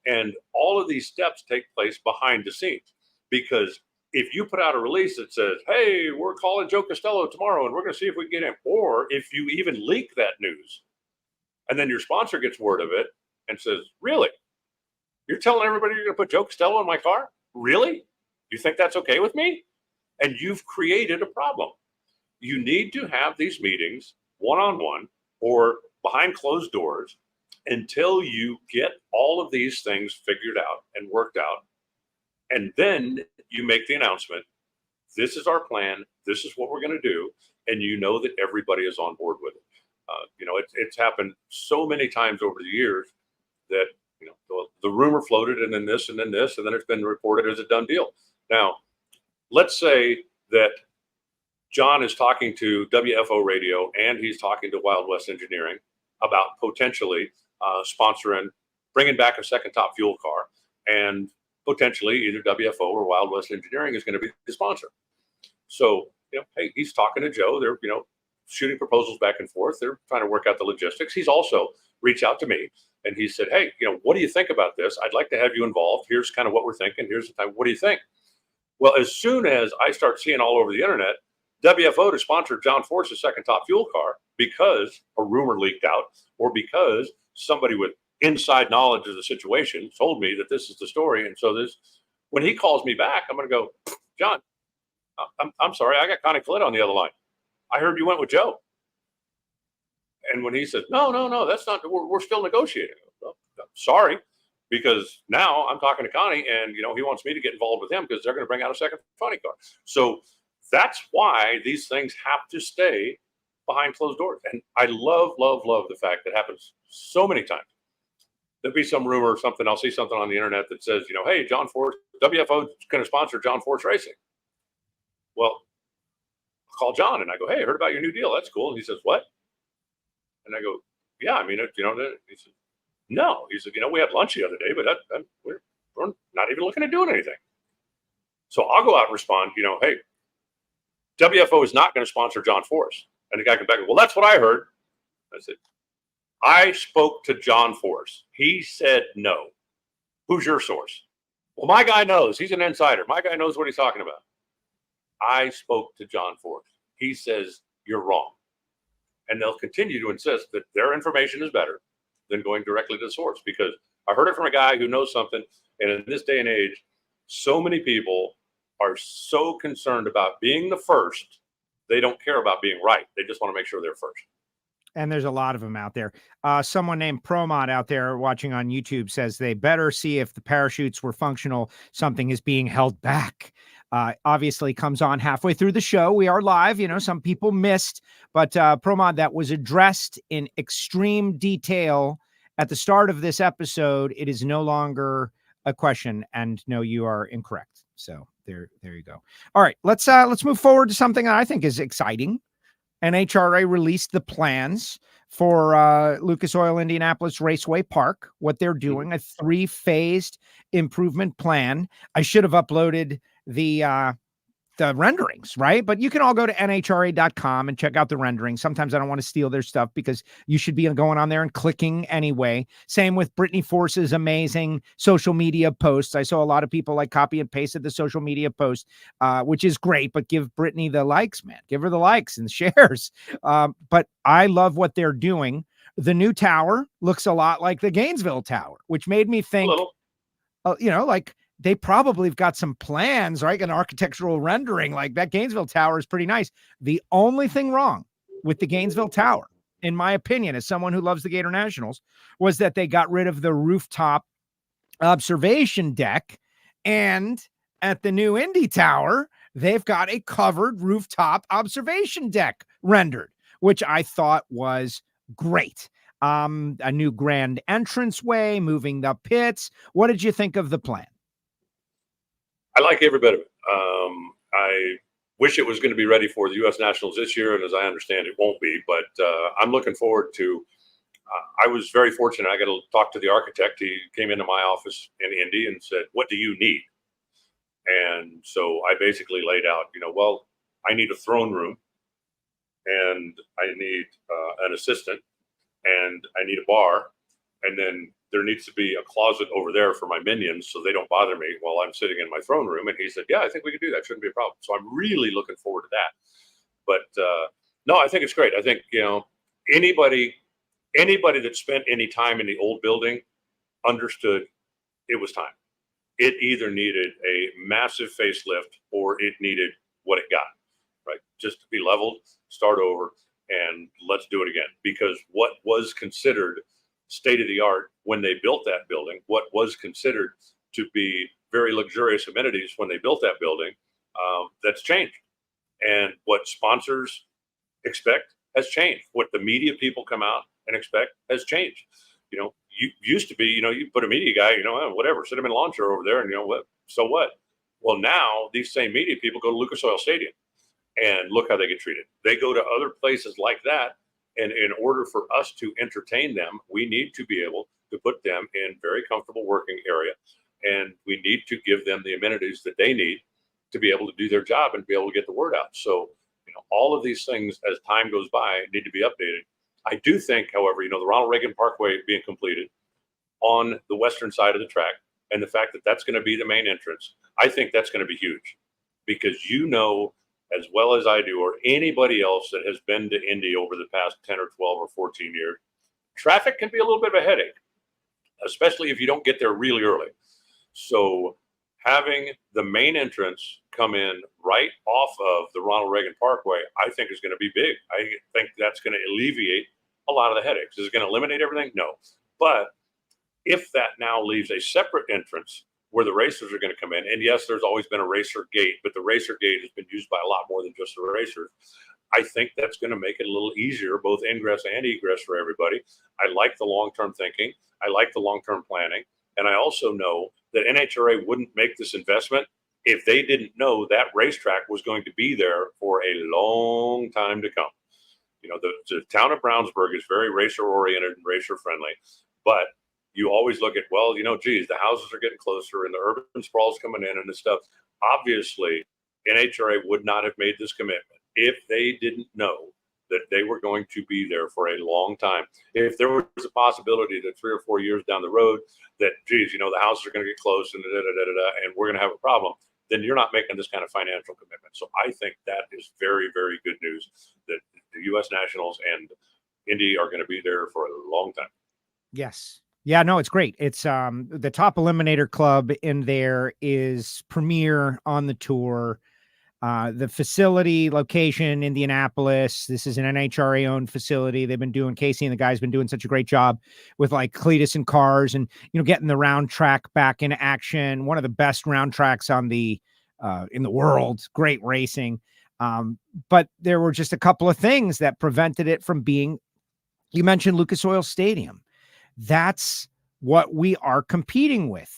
And all of these steps take place behind the scenes, because if you put out a release that says, hey, we're calling Joe Castello tomorrow and we're going to see if we can get him, or if you even leak that news and then your sponsor gets word of it and says, really? You're telling everybody you're going to put Joe Castello in my car? Really? You think that's okay with me? And you've created a problem. You need to have these meetings one-on-one or behind closed doors until you get all of these things figured out and worked out. And then you make the announcement, this is our plan, this is what we're going to do, and you know that everybody is on board with it. It's happened so many times over the years that the rumor floated, and then this, and then this, and then it's been reported as a done deal. Now, let's say that John is talking to WFO Radio and he's talking to Wild West Engineering about potentially sponsoring, bringing back a second top fuel car, and potentially either WFO or Wild West Engineering is going to be the sponsor. So, hey, he's talking to Joe. They're, shooting proposals back and forth. They're trying to work out the logistics. He's also reached out to me and he said, hey, what do you think about this? I'd like to have you involved. Here's kind of what we're thinking. Here's the time. What do you think? Well, as soon as I start seeing all over the internet, WFO to sponsor John Force's second top fuel car because a rumor leaked out, or because somebody with inside knowledge of the situation told me that this is the story. And so when he calls me back, I'm going to go, John, I'm sorry, I got Connie Collette on the other line. I heard you went with Joe. And when he says, no, that's not, we're still negotiating. Well, sorry, because now I'm talking to Connie and, he wants me to get involved with him because they're going to bring out a second funny car. So that's why these things have to stay behind closed doors. And I love the fact that happens so many times. There'll be some rumor or something. I'll see something on the internet that says, hey, John Force, WFO is going to sponsor John Force Racing. Well, I'll call John and I go, hey, I heard about your new deal. That's cool. And he says, what? And I go, yeah, I mean, he said, no. He said, we had lunch the other day, but we're not even looking at doing anything. So I'll go out and respond, hey, WFO is not going to sponsor John Force. And the guy comes back, well, that's what I heard. I said, I spoke to John Force. He said no. Who's your source? Well, my guy knows. He's an insider. My guy knows what he's talking about. I spoke to John Force. He says you're wrong. And they'll continue to insist that their information is better than going directly to the source, because I heard it from a guy who knows something. And in this day and age, so many people are so concerned about being the first, they don't care about being right. They just want to make sure they're first. And there's a lot of them out there. Someone named Promod out there watching on YouTube says they better see if the parachutes were functional. Something is being held back. Obviously comes on halfway through the show. We are live. Some people missed, but Promod, that was addressed in extreme detail at the start of this episode. It is no longer a question, and no, you are incorrect. So there you go. All right, let's move forward to something that I think is exciting. NHRA released the plans for Lucas Oil Indianapolis Raceway Park, what they're doing, a 3-phased improvement plan. I should have uploaded the renderings, right? But you can all go to NHRA.com and check out the renderings. Sometimes I don't want to steal their stuff because you should be going on there and clicking anyway. Same with Brittany Force's amazing social media posts. I saw a lot of people copy and pasted the social media post, which is great, but give Brittany the likes, man. Give her the likes and shares. But I love what they're doing. The new tower looks a lot like the Gainesville Tower, which made me think, they probably have got some plans, right? An architectural rendering like that. Gainesville Tower is pretty nice. The only thing wrong with the Gainesville Tower, in my opinion, as someone who loves the Gator Nationals, was that they got rid of the rooftop observation deck. And at the new Indy Tower, they've got a covered rooftop observation deck rendered, which I thought was great. A new grand entranceway, moving the pits. What did you think of the plan? I like every bit of it. I wish it was going to be ready for the U.S. Nationals this year, and as I understand, it won't be. But I'm looking forward to. I was very fortunate. I got to talk to the architect. He came into my office in Indy and said, "What do you need?" And so I basically laid out, well, I need a throne room, and I need an assistant, and I need a bar, and then there needs to be a closet over there for my minions so they don't bother me while I'm sitting in my throne room. And he said, yeah, I think we can do that. Shouldn't be a problem. So I'm really looking forward to that. But no, I think it's great. I think, anybody that spent any time in the old building understood it was time. It either needed a massive facelift or it needed what it got, right? Just to be leveled, start over, and let's do it again. Because what was considered state of the art when they built that building, what was considered to be very luxurious amenities when they built that building, that's changed. And what sponsors expect has changed. What the media people come out and expect has changed. You used to be, you put a media guy, whatever, sit him in a lawn chair over there, and what? So what? Well, now these same media people go to Lucas Oil Stadium, and look how they get treated. They go to other places like that. And in order for us to entertain them, we need to be able to put them in very comfortable working area. And we need to give them the amenities that they need to be able to do their job and be able to get the word out. So, all of these things as time goes by need to be updated. I do think, however, the Ronald Reagan Parkway being completed on the western side of the track and the fact that that's going to be the main entrance, I think that's going to be huge because as well as I do, or anybody else that has been to Indy over the past 10 or 12 or 14 years, traffic can be a little bit of a headache, especially if you don't get there really early. So having the main entrance come in right off of the Ronald Reagan Parkway, I think is going to be big. I think that's going to alleviate a lot of the headaches. Is it going to eliminate everything? No. But if that now leaves a separate entrance where the racers are going to come in. And yes, there's always been a racer gate, but the racer gate has been used by a lot more than just the racers. I think that's going to make it a little easier, both ingress and egress for everybody. I like the long-term thinking. I like the long-term planning. And I also know that NHRA wouldn't make this investment if they didn't know that racetrack was going to be there for a long time to come. The town of Brownsburg is very racer-oriented and racer-friendly, but you always look at, the houses are getting closer and the urban sprawl's coming in and this stuff. Obviously, NHRA would not have made this commitment if they didn't know that they were going to be there for a long time. If there was a possibility that 3 or 4 years down the road that, the houses are going to get close and and we're going to have a problem, then you're not making this kind of financial commitment. So I think that is very, very good news that the U.S. Nationals and Indy are going to be there for a long time. Yes. Yeah, no, it's great. It's the top eliminator club in there is premier on the tour. The facility location, Indianapolis. This is an NHRA owned facility. They've been doing, Casey and the guys been doing such a great job with like Cletus and cars and, getting the round track back in action. One of the best round tracks on the, in the world. Great racing. But there were just a couple of things that prevented it from being, you mentioned Lucas Oil Stadium. That's what we are competing with.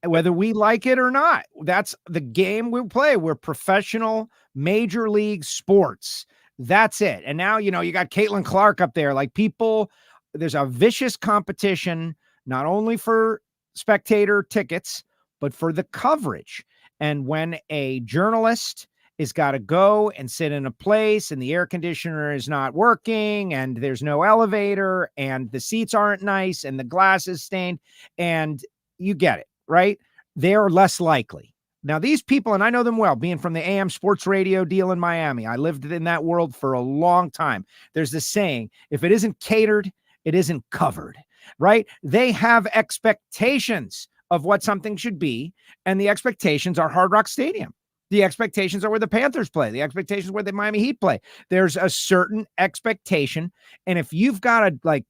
Whether we like it or not, that's the game we play. We're professional major league sports. That's it. And now, you got Caitlin Clark up there. Like there's a vicious competition, not only for spectator tickets, but for the coverage. And when a journalist is got to go and sit in a place and the air conditioner is not working and there's no elevator and the seats aren't nice and the glass is stained and you get it. Right? They're less likely. Now, these people, and I know them well, being from the AM sports radio deal in Miami, I lived in that world for a long time. There's this saying, if it isn't catered, it isn't covered, right? They have expectations of what something should be, and the expectations are Hard Rock Stadium. The expectations are where the Panthers play. The expectations where the Miami Heat play. There's a certain expectation, and if you've got to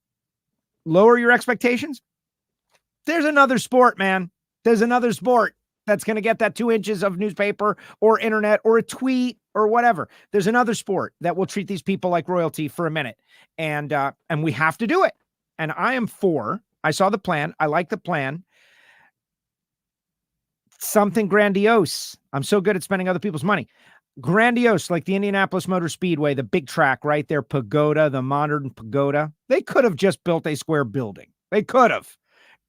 lower your expectations, there's another sport, man. There's another sport that's going to get that 2 inches of newspaper or internet or a tweet or whatever. There's another sport that will treat these people like royalty for a minute. And we have to do it. And I saw the plan. I like the plan. something grandiose. I'm so good at spending other people's money. Grandiose, like the Indianapolis Motor Speedway, the big track right there, Pagoda, the modern Pagoda. They could have just built a square building. They could have.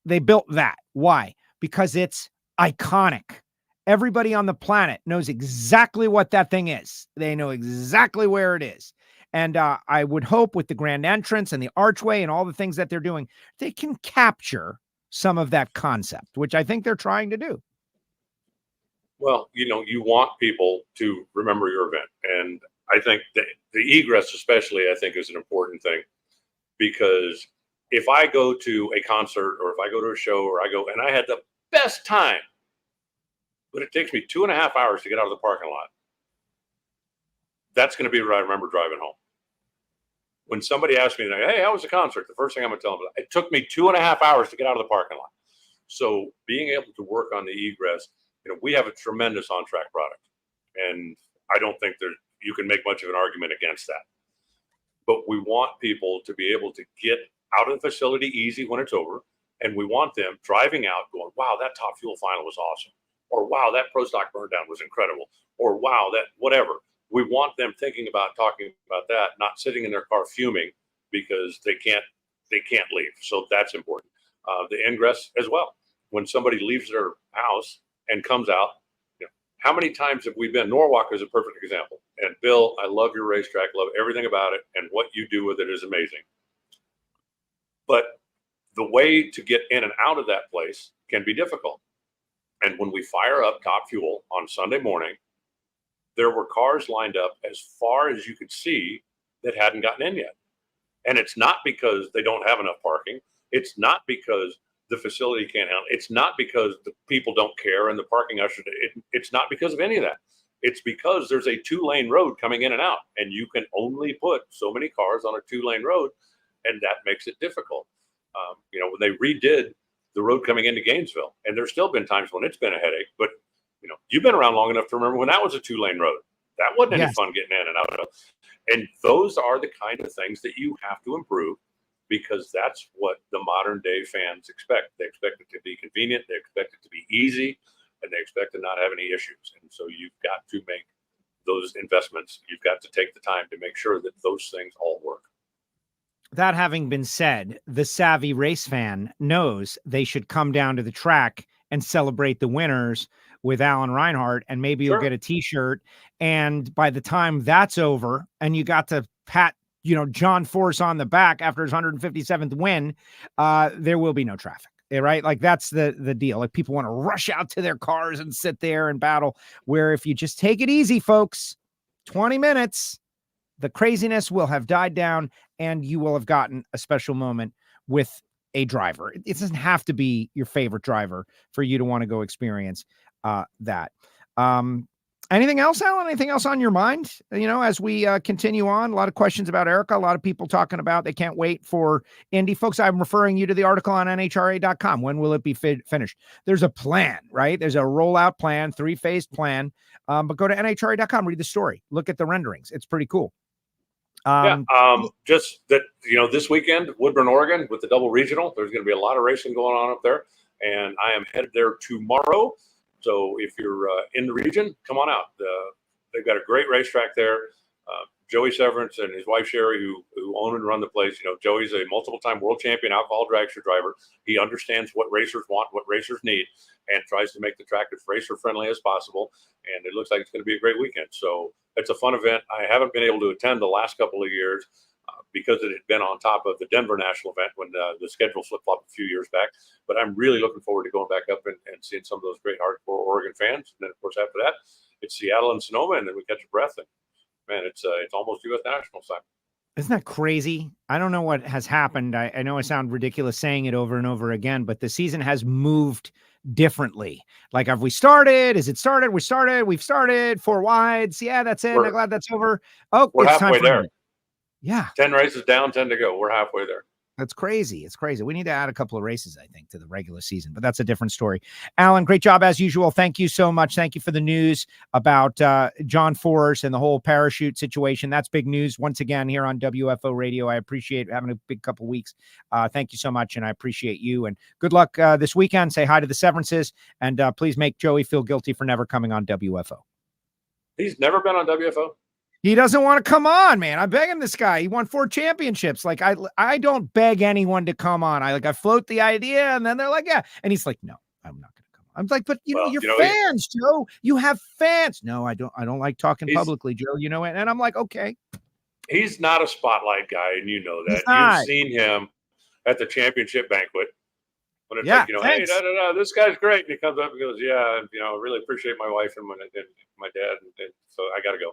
They built that. Why? Because it's iconic. Everybody on the planet knows exactly what that thing is. They know exactly where it is. And I would hope with the grand entrance and the archway and all the things that they're doing, they can capture some of that concept, which I think they're trying to do. Well, you want people to remember your event. And I think the egress especially, I think, is an important thing, because if I go to a concert or if I go to a show or I go and I had the best time, but it takes me 2.5 hours to get out of the parking lot, that's going to be what I remember driving home. When somebody asks me, hey, how was the concert? The first thing I'm going to tell them is, it took me 2.5 hours to get out of the parking lot. So being able to work on the egress, we have a tremendous on-track product, and I don't think you can make much of an argument against that. But we want people to be able to get out of the facility easy when it's over, and we want them driving out going, wow, that top fuel final was awesome, or wow, that pro stock burn down was incredible, or wow, that whatever. We want them thinking about talking about that, not sitting in their car fuming because they can't leave. So that's important. The ingress as well. When somebody leaves their house and comes out, how many times have we been? Norwalk is a perfect example. And Bill, I love your racetrack, love everything about it, and what you do with it is amazing. But the way to get in and out of that place can be difficult. And when we fire up Top Fuel on Sunday morning, there were cars lined up as far as you could see that hadn't gotten in yet. And it's not because they don't have enough parking. It's not because the facility can't handle it. It's not because the people don't care and the parking usher. It's not because of any of that. It's because there's a 2-lane road coming in and out, and you can only put so many cars on a 2-lane road, and that makes it difficult. When they redid the road coming into Gainesville, and there's still been times when it's been a headache, but you've been around long enough to remember when that was a 2-lane road. That wasn't any fun getting in and out of. And those are the kind of things that you have to improve, because that's what the modern day fans expect. They expect it to be convenient, they expect it to be easy, and they expect to not have any issues. And so you've got to make those investments. You've got to take the time to make sure that those things all work. That having been said, the savvy race fan knows they should come down to the track and celebrate the winners with Alan Reinhart, and maybe you'll get a t-shirt. And by the time that's over and you got to pat, John Force on the back after his 157th win, there will be no traffic, right? Like that's the deal. Like people want to rush out to their cars and sit there and battle, where if you just take it easy, folks, 20 minutes, the craziness will have died down and you will have gotten a special moment with a driver. It doesn't have to be your favorite driver for you to want to go experience that. Anything else, Alan? Anything else on your mind? As we continue on, a lot of questions about Erica, a lot of people talking about they can't wait for Indy. Folks, I'm referring you to the article on NHRA.com. When will it be finished? There's a plan, right? There's a rollout plan, 3-phased plan. But go to NHRA.com, read the story, look at the renderings. It's pretty cool. Just that, this weekend, Woodburn, Oregon, with the double regional, there's going to be a lot of racing going on up there, and I am headed there tomorrow. So if you're in the region, come on out. They've got a great racetrack there. Joey Severance and his wife Sherry, who own and run the place. Joey's a multiple-time world champion alcohol dragster driver. He understands what racers want, what racers need, and tries to make the track as racer-friendly as possible. And it looks like it's going to be a great weekend. So it's a fun event. I haven't been able to attend the last couple of years because it had been on top of the Denver National event when the schedule flip-flopped a few years back. But I'm really looking forward to going back up and seeing some of those great hardcore Oregon fans. And then, of course, after that, it's Seattle and Sonoma, and then we catch a breath. And, man, it's almost U.S. National time. Isn't that crazy? I don't know what has happened. I know I sound ridiculous saying it over and over again, but the season has moved differently. Like, have we started? Is it started? We've started 4 wides. Yeah, that's it. I'm glad that's over. Oh, we're it's halfway time for there. Indy. Yeah. 10 races down, 10 to go. We're halfway there. That's crazy. It's crazy. We need to add a couple of races, I think, to the regular season, but that's a different story. Alan, great job as usual. Thank you so much. Thank you for the news about John Force and the whole parachute situation. That's big news once again here on WFO Radio. I appreciate having a big couple weeks. Thank you so much, and I appreciate you. And good luck this weekend. Say hi to the Severances, and please make Joey feel guilty for never coming on WFO. He's never been on WFO? He doesn't want to come on, man. I'm begging this guy. He won 4 championships. Like I don't beg anyone to come on. I float the idea, and then they're like, yeah. And he's like, no, I'm not going to come on. I'm like, but you're fans, Joe. You have fans. No, I don't like talking publicly, Joe. You know, and I'm like, okay. He's not a spotlight guy, and you know that. You've seen him at the championship banquet. When it's like, hey, this guy's great. And he comes up and goes, yeah, I really appreciate my wife and my dad. And so I got to go.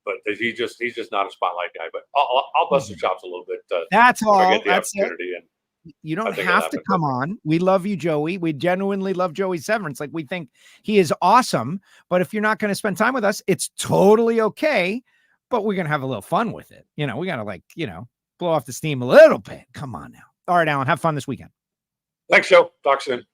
But he's just not a spotlight guy. But I'll bust the chops a little bit. That's all. I get the That's opportunity. it. And you don't have to come on. We love you, Joey. We genuinely love Joey Severance. Like, we think he is awesome. But if you're not going to spend time with us, it's totally okay. But we're going to have a little fun with it. We got to blow off the steam a little bit. Come on now. All right, Alan, have fun this weekend. Thanks, Joe. Talk soon.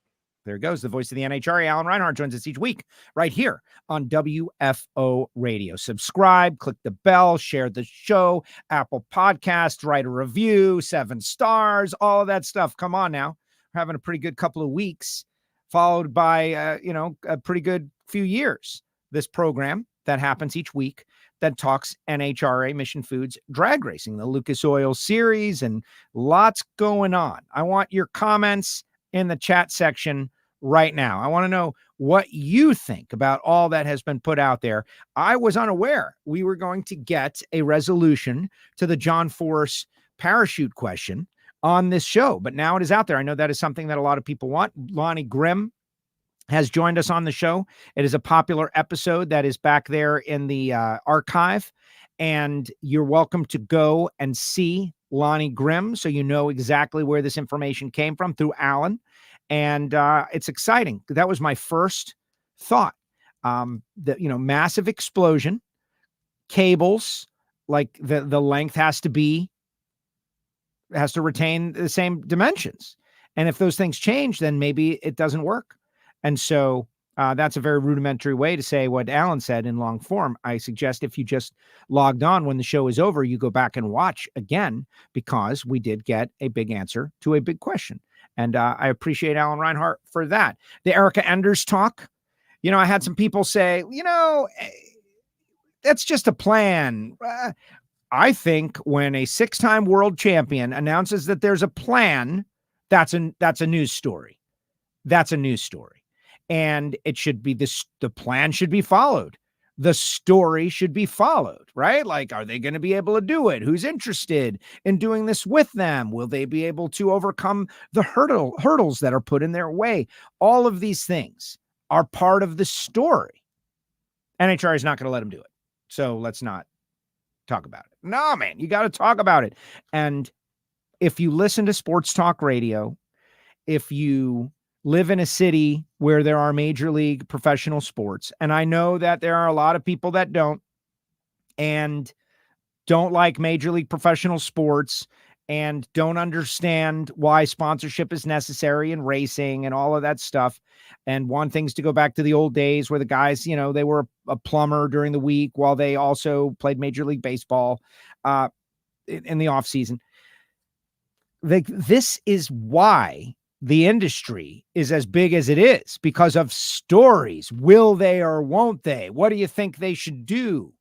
There goes the voice of the NHRA. Alan Reinhart joins us each week right here on WFO Radio. Subscribe, click the bell, share the show, Apple Podcasts, write a review, 7 stars, all of that stuff. Come on now. We're having a pretty good couple of weeks, followed by, a pretty good few years. This program that happens each week that talks NHRA Mission Foods Drag Racing, the Lucas Oil Series, and lots going on. I want your comments in the chat section right now. I want to know what you think about all that has been put out there. I was unaware we were going to get a resolution to the John Force parachute question on this show, but now it is out there. I know that is something that a lot of people want. Lonnie Grim has joined us on the show. It is a popular episode that is back there in the archive, and you're welcome to go and see Lonnie Grim so you know exactly where this information came from through Alan. And it's exciting. That was my first thought. Massive explosion, cables, like the length has to retain the same dimensions. And if those things change, then maybe it doesn't work. And so that's a very rudimentary way to say what Alan said in long form. I suggest if you just logged on when the show is over, you go back and watch again, because we did get a big answer to a big question. And I appreciate Alan Reinhart for that. The Erica Enders talk. I had some people say, that's just a plan. I think when a 6-time world champion announces that there's a plan, that's a news story. That's a news story. And it should be the plan should be followed. The story should be followed, right? Like, are they going to be able to do it? Who's interested in doing this with them? Will they be able to overcome the hurdles that are put in their way? All of these things are part of the story. NHRA is not going to let them do it. So let's not talk about it. No, man, you got to talk about it. And if you listen to sports talk radio, if you live in a city where there are major league professional sports, and I know that there are a lot of people that don't like major league professional sports and don't understand why sponsorship is necessary in racing and all of that stuff, and want things to go back to the old days where the guys, they were a plumber during the week while they also played Major League Baseball in the off season. This is why the industry is as big as it is, because of stories. Will they or won't they? What do you think they should do?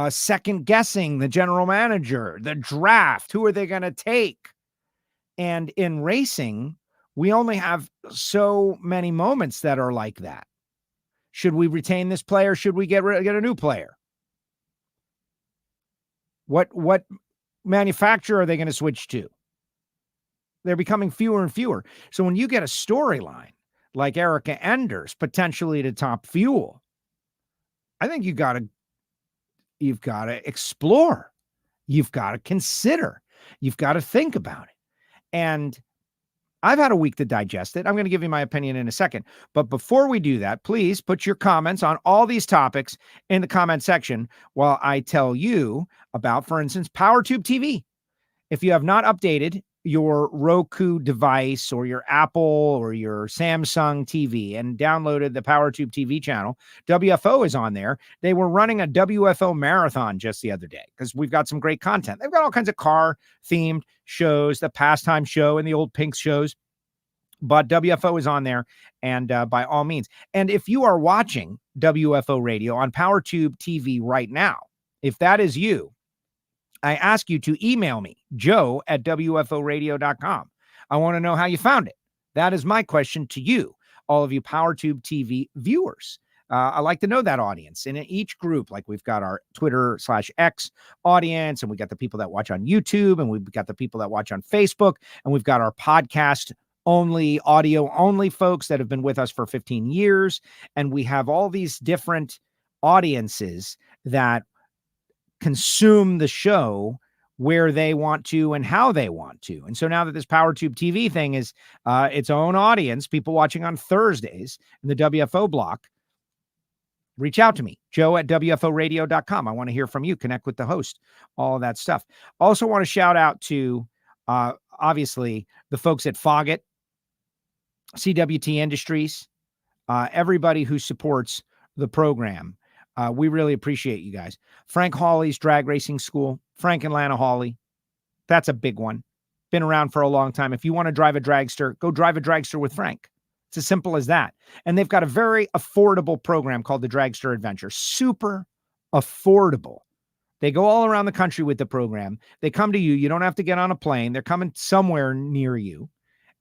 Second guessing the general manager, the draft, who are they going to take? And in racing, we only have so many moments that are like that. Should we retain this player? Should we get a new player? What manufacturer are they going to switch to? They're becoming fewer and fewer. So when you get a storyline like Erica Enders potentially to Top Fuel, I think you've got to explore. You've got to consider. You've got to think about it. And I've had a week to digest it. I'm going to give you my opinion in a second. But before we do that, please put your comments on all these topics in the comment section while I tell you about, for instance, PowerTube TV. if you have not updated your Roku device or your Apple or your Samsung TV and downloaded the PowerTube TV channel, WFO is on there. They were running a WFO marathon just the other day because we've got some great content. They've got all kinds of car-themed shows, the Pastime Show and the Old Pink shows. But WFO is on there, and by all means. And if you are watching WFO Radio on PowerTube TV right now, if that is you, I ask you to email me, joe@wforadio.com. I want to know how you found it. That is my question to you, all of you PowerTube TV viewers. I like to know that audience. And in each group, like we've got our Twitter/X audience, and we got the people that watch on YouTube, and we've got the people that watch on Facebook, and we've got our podcast only, audio only folks that have been with us for 15 years. And we have all these different audiences that consume the show where they want to and how they want to. And so now that this PowerTube TV thing is its own audience, people watching on Thursdays in the WFO block, reach out to me, joe@wforadio.com. I want to hear from you, connect with the host, all of that stuff. Also want to shout out to, obviously, the folks at Foggett, CWT Industries, everybody who supports the program. We really appreciate you guys. Frank Hawley's Drag Racing School, Frank and Lana Hawley. That's a big one. Been around for a long time. If you want to drive a dragster, go drive a dragster with Frank. It's as simple as that. And they've got a very affordable program called the Dragster Adventure. Super affordable. They go all around the country with the program. They come to you. You don't have to get on a plane. They're coming somewhere near you,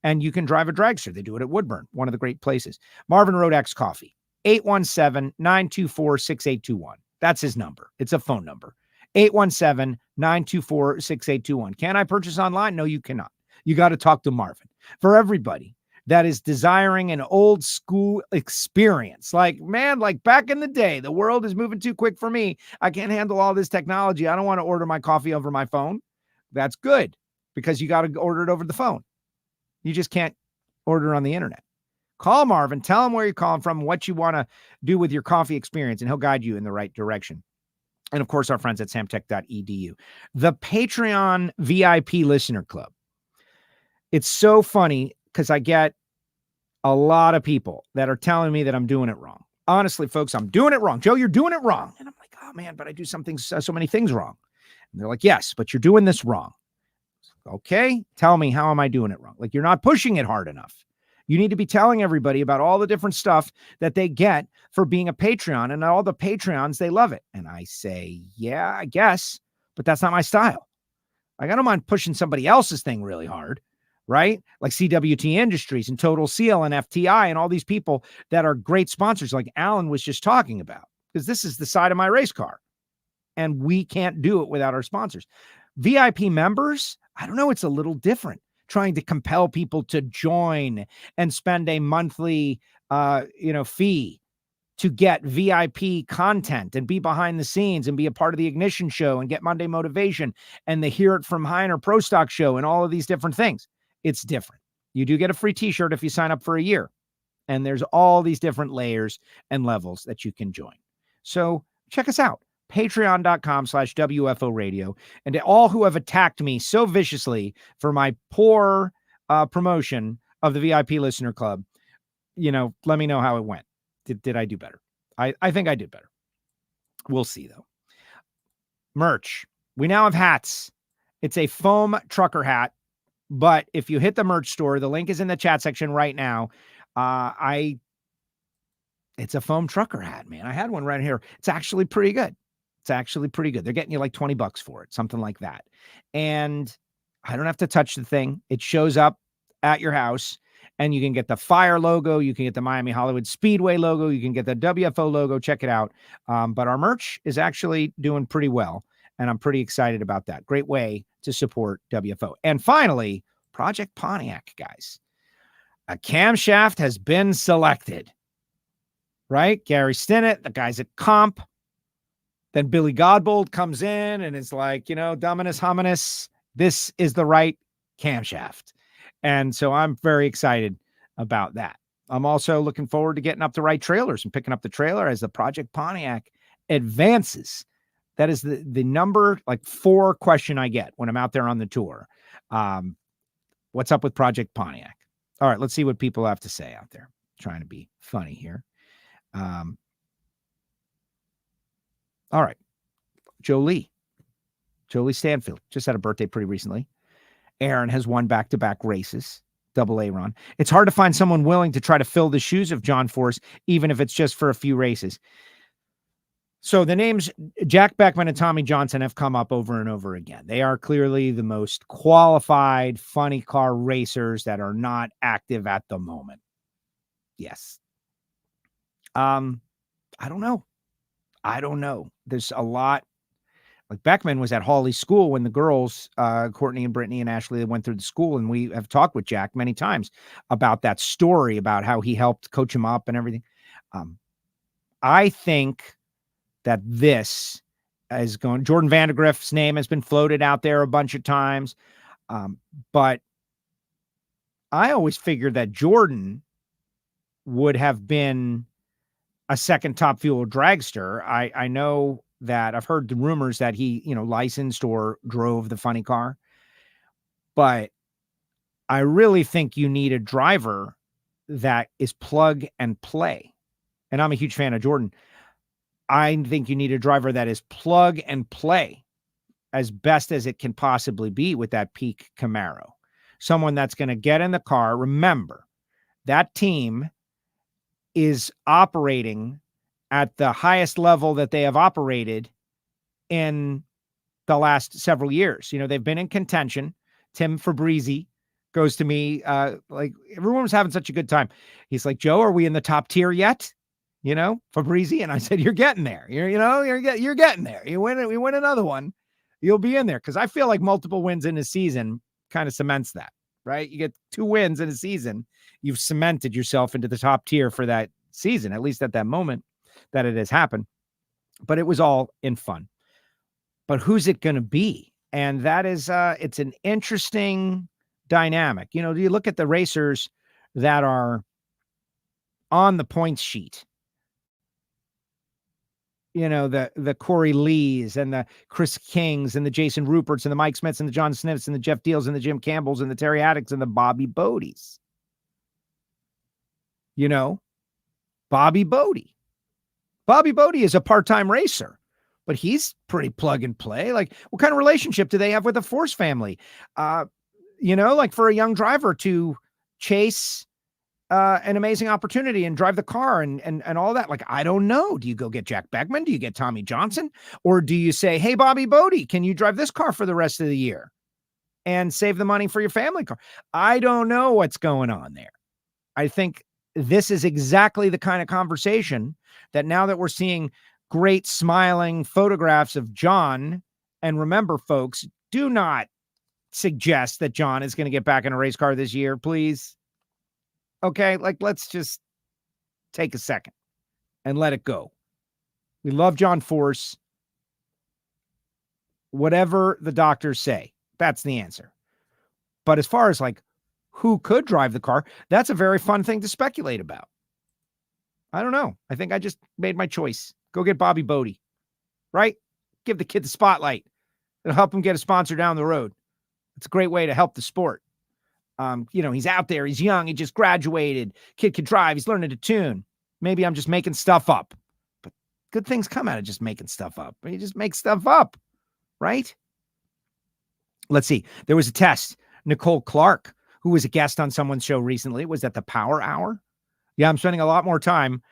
and you can drive a dragster. They do it at Woodburn, one of the great places. Marvin Road X Coffee. 817-924-6821. That's his number. It's a phone number. 817-924-6821. Can I purchase online? No, you cannot. You got to talk to Marvin. For everybody that is desiring an old school experience, like, man, like back in the day, the world is moving too quick for me. I can't handle all this technology. I don't want to order my coffee over my phone. That's good, because you got to order it over the phone. You just can't order on the internet. Call Marvin, tell him where you're calling from, what you want to do with your coffee experience, and he'll guide you in the right direction. And of course, our friends at samtech.edu. The Patreon VIP Listener Club. It's so funny because I get a lot of people that are telling me that I'm doing it wrong. Honestly, folks, I'm doing it wrong. Joe, you're doing it wrong. And I'm like, oh man, but I do so many things wrong. And they're like, yes, but you're doing this wrong. Okay, tell me, how am I doing it wrong? Like, you're not pushing it hard enough. You need to be telling everybody about all the different stuff that they get for being a Patreon, and all the Patreons, they love it. And I say, yeah, I guess, but that's not my style. Like, I don't mind pushing somebody else's thing really hard, right? Like CWT Industries and Total Seal and FTI and all these people that are great sponsors, like Alan was just talking about, because this is the side of my race car, and we can't do it without our sponsors. VIP members, I don't know, it's a little different. Trying to compel people to join and spend a monthly, fee to get VIP content and be behind the scenes and be a part of the Ignition Show and get Monday Motivation and the Hear It From Heiner Pro Stock Show and all of these different things. It's different. You do get a free t-shirt if you sign up for a year. And there's all these different layers and levels that you can join. So check us out. Patreon.com/WFO Radio. And to all who have attacked me so viciously for my poor promotion of the VIP Listener Club, let me know how it went. Did I do better? I think I did better. We'll see, though. Merch. We now have hats. It's a foam trucker hat, but if you hit the merch store, the link is in the chat section right now. It's a foam trucker hat, man. I had one right here. It's actually pretty good. They're getting you like $20 for it, something like that. And I don't have to touch the thing. It shows up at your house, and you can get the Fire logo. You can get the Miami Hollywood Speedway logo. You can get the WFO logo. Check it out. But our merch is actually doing pretty well, and I'm pretty excited about that. Great way to support WFO. And finally, Project Pontiac, guys. A camshaft has been selected, right? Gary Stinnett, the guys at Comp. Then Billy Godbold comes in and is like, Dominus Hominis, this is the right camshaft. And so I'm very excited about that. I'm also looking forward to getting up the right trailers and picking up the trailer as the Project Pontiac advances That is the number 4 question I get when I'm out there on the tour. What's up with Project Pontiac? All right, let's see what people have to say out there. Trying to be funny here. All right. Jolie Stanfield just had a birthday pretty recently. Aaron has won back-to-back races. Double A Ron. It's hard to find someone willing to try to fill the shoes of John Force, even if it's just for a few races. So the names Jack Beckman and Tommy Johnson have come up over and over again. They are clearly the most qualified funny car racers that are not active at the moment. Yes. I don't know. There's a lot. Like Beckman was at Hawley's school when the girls, Courtney and Brittany and Ashley, went through the school, and we have talked with Jack many times about that story, about how he helped coach him up and everything. I think that this is going. Jordan Vandergriff's name has been floated out there a bunch of times, but I always figured that Jordan would have been a second Top Fuel dragster. I know that I've heard the rumors that he, licensed or drove the funny car, but I really think you need a driver that is plug and play. And I'm a huge fan of Jordan. I think you need a driver that is plug and play as best as it can possibly be with that peak Camaro. Someone that's going to get in the car. Remember, that team is operating at the highest level that they have operated in the last several years. They've been in contention. Tim Fabrizi goes to me, everyone was having such a good time. He's like, Joe, are we in the top tier yet? Fabrizi. And I said, you're getting there. You're getting there. We win another one, you'll be in there. Cause I feel like multiple wins in a season kind of cements that, right? You get 2 wins in a season. You've cemented yourself into the top tier for that season, at least at that moment that it has happened. But it was all in fun. But who's it going to be? And that is, it's an interesting dynamic. You look at the racers that are on the points sheet, the Corey Lees and the Chris Kings and the Jason Ruperts and the Mike Smiths and the John Sniffs and the Jeff Deals and the Jim Campbells and the Terry Haddocks and the Bobby Bodies. Bobby Bodie. Bobby Bodie is a part-time racer, but he's pretty plug and play. Like, what kind of relationship do they have with the Force family? For a young driver to chase an amazing opportunity and drive the car and all that. Like, I don't know. Do you go get Jack Beckman? Do you get Tommy Johnson? Or do you say, hey, Bobby Bodie, can you drive this car for the rest of the year and save the money for your family car? I don't know what's going on there. I think this is exactly the kind of conversation that, now that we're seeing great smiling photographs of John, and remember, folks, do not suggest that John is going to get back in a race car this year, please. Okay, let's just take a second and let it go. We love John Force. Whatever the doctors say, that's the answer. But as far as who could drive the car, that's a very fun thing to speculate about. I don't know. I think I just made my choice. Go get Bobby Bodie, right? Give the kid the spotlight. It'll help him get a sponsor down the road. It's a great way to help the sport. He's out there. He's young. He just graduated. Kid can drive. He's learning to tune. Maybe I'm just making stuff up. But good things come out of just making stuff up. You just make stuff up, right? Let's see. There was a test. Nicole Clark, who was a guest on someone's show recently, was at the Power Hour. Yeah, I'm spending a lot more time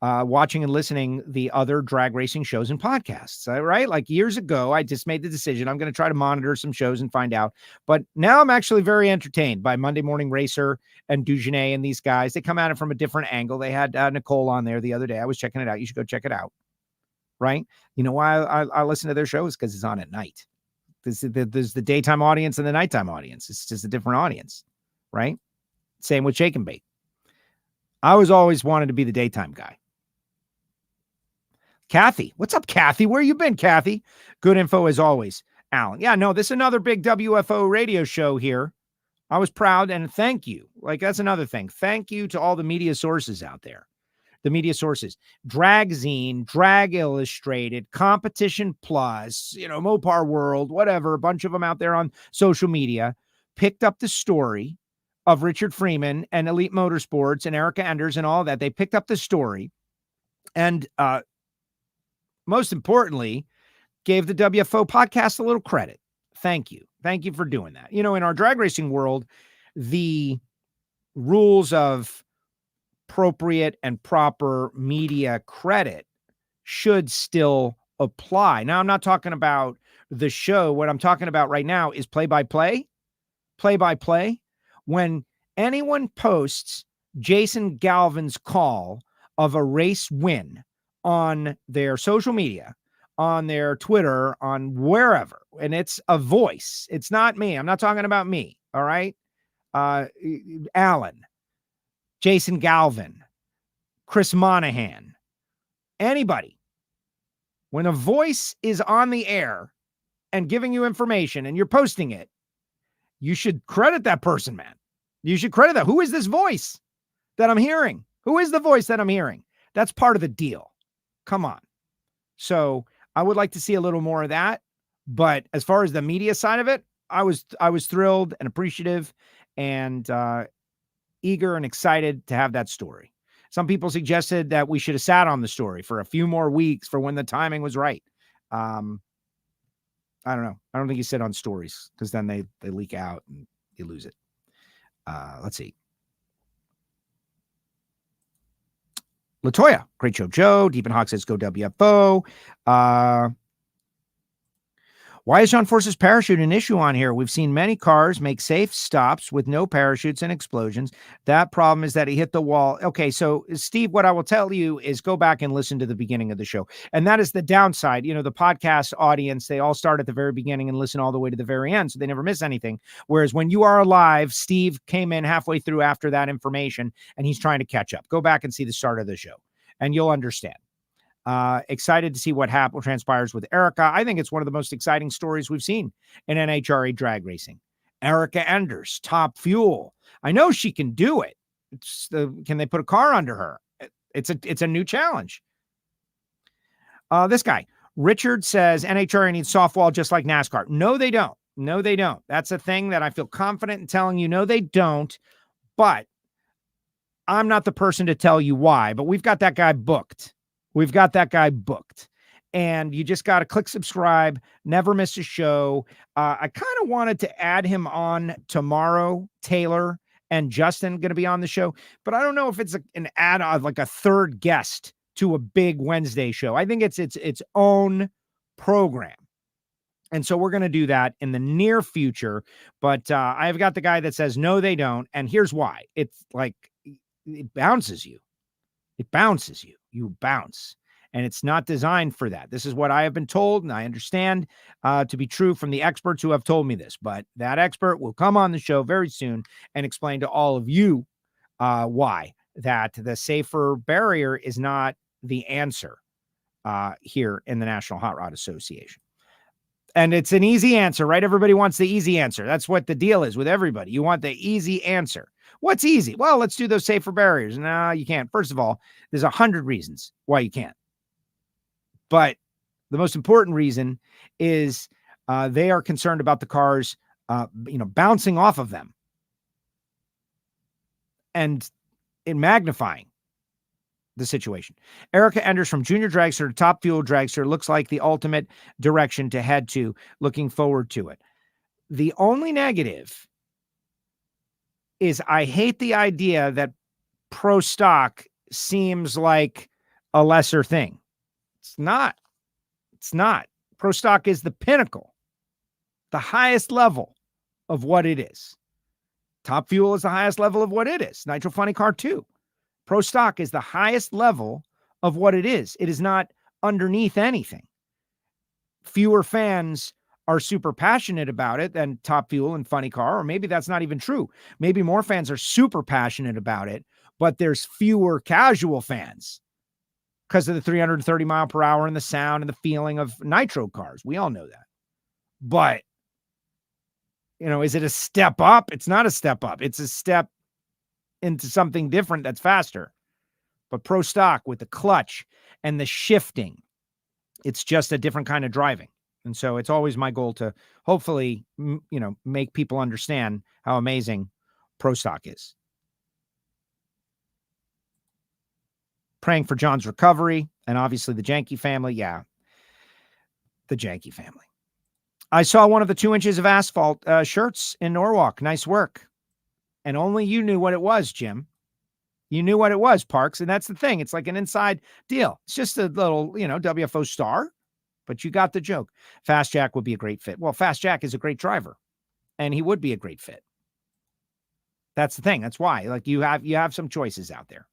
watching and listening the other drag racing shows and podcasts, right? Like years ago, I just made the decision I'm going to try to monitor some shows and find out. But now I'm actually very entertained by Monday Morning Racer and Dugenet and these guys. They come at it from a different angle. They had Nicole on there the other day. I was checking it out. You should go check it out, right? You know why I listen to their shows? Because it's on at night. There's the daytime audience and the nighttime audience. It's just a different audience, right? Same with Shake and Bake. I was always wanted to be the daytime guy. Kathy, what's up, Kathy? Where you been, Kathy? Good info as always, Alan. Yeah, no, this is another big WFO radio show here. I was proud, and thank you. Like, that's another thing. Thank you to all the media sources out there the media sources, Dragzine, Drag Illustrated, Competition Plus, Mopar World, whatever, a bunch of them out there on social media, picked up the story of Richard Freeman and Elite Motorsports and Erica Enders and all that. They picked up the story and most importantly, gave the WFO podcast a little credit. Thank you. Thank you for doing that. In our drag racing world, the rules of appropriate and proper media credit should still apply. Now, I'm not talking about the show. What I'm talking about right now is play-by-play. When anyone posts Jason Galvin's call of a race win on their social media, on their Twitter, on wherever, and it's a voice. It's not me. I'm not talking about me. All right. Alan, Jason Galvin, Chris Monahan, anybody. When a voice is on the air and giving you information and you're posting it, you should credit that person, man. You should credit that. Who is this voice that I'm hearing? Who is the voice that I'm hearing? That's part of the deal. Come on. So I would like to see a little more of that. But as far as the media side of it, I was thrilled and appreciative and eager and excited to have that story. Some people suggested that we should have sat on the story for a few more weeks for when the timing was right. I don't know. I don't think you sit on stories because then they leak out and you lose it. Let's see. Latoya, great show, Joe. Deep and Hawk says, go WFO. Why is John Force's parachute an issue on here? We've seen many cars make safe stops with no parachutes and explosions. That problem is that he hit the wall. Okay, so Steve, what I will tell you is go back and listen to the beginning of the show. And that is the downside. The podcast audience, they all start at the very beginning and listen all the way to the very end, so they never miss anything. Whereas when you are alive, Steve came in halfway through after that information, and he's trying to catch up. Go back and see the start of the show, and you'll understand. Excited to see what transpires with Erica. I think it's one of the most exciting stories we've seen in NHRA drag racing. Erica Enders, Top Fuel. I know she can do it. Can they put a car under her? It's a new challenge. This guy, Richard, says NHRA needs softball just like NASCAR. No, they don't. No, they don't. That's a thing that I feel confident in telling you. No, they don't. But I'm not the person to tell you why. But we've got that guy booked. And you just got to click subscribe, never miss a show. I kind of wanted to add him on tomorrow, Taylor and Justin going to be on the show, but I don't know if it's an add-on, like a third guest to a big Wednesday show. I think it's its own program. And so we're going to do that in the near future. But I've got the guy that says, no, they don't. And here's why. It's like, it bounces you. It bounces you. You bounce. And it's not designed for that. This is what I have been told, and I understand to be true from the experts who have told me this. But that expert will come on the show very soon and explain to all of you why that the safer barrier is not the answer here in the National Hot Rod Association. And it's an easy answer, right? Everybody wants the easy answer. That's what the deal is with everybody. You want the easy answer. What's easy? Well, let's do those safer barriers. No, you can't. First of all, there's 100 reasons why you can't. But the most important reason is they are concerned about the cars, bouncing off of them and in magnifying the situation. Erica Enders from junior dragster to Top Fuel dragster looks like the ultimate direction to head to. Looking forward to it. The only negative is I hate the idea that pro stock seems like a lesser thing. It's not. It's not. Pro stock is the pinnacle, the highest level of what it is. Top Fuel is the highest level of what it is. Nitro Funny Car 2. Pro stock is the highest level of what it is. It is not underneath anything. Fewer fans are super passionate about it than Top Fuel and Funny Car, or maybe that's not even true. Maybe more fans are super passionate about it, but there's fewer casual fans because of the 330 mile per hour and the sound and the feeling of nitro cars. We all know that. But, is it a step up? It's not a step up. It's a step into something different that's faster. But Pro Stock with the clutch and the shifting, it's just a different kind of driving. And so it's always my goal to hopefully, make people understand how amazing Pro Stock is. Praying for John's recovery and obviously the Janky family. Yeah, the Janky family. I saw one of the 2 inches of asphalt shirts in Norwalk. Nice work. And only you knew what it was, Jim. You knew what it was, Parks. And that's the thing. It's like an inside deal. It's just a little, WFO star, but you got the joke. Fast Jack would be a great fit. Well, Fast Jack is a great driver and he would be a great fit. That's the thing. That's why, like, you have some choices out there.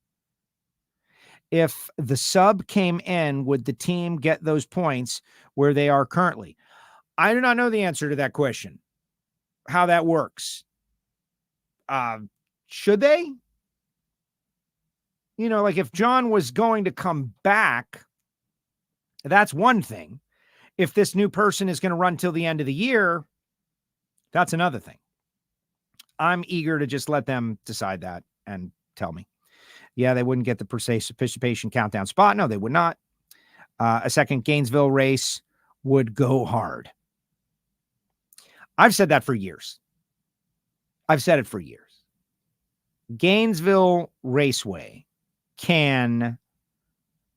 If the sub came in, would the team get those points where they are currently? I do not know the answer to that question, how that works. Should they? Like if John was going to come back, that's one thing. If this new person is going to run till the end of the year, that's another thing. I'm eager to just let them decide that and tell me. Yeah, they wouldn't get the participation countdown spot. No, they would not. A second Gainesville race would go hard. I've said that for years. I've said it for years. Gainesville Raceway can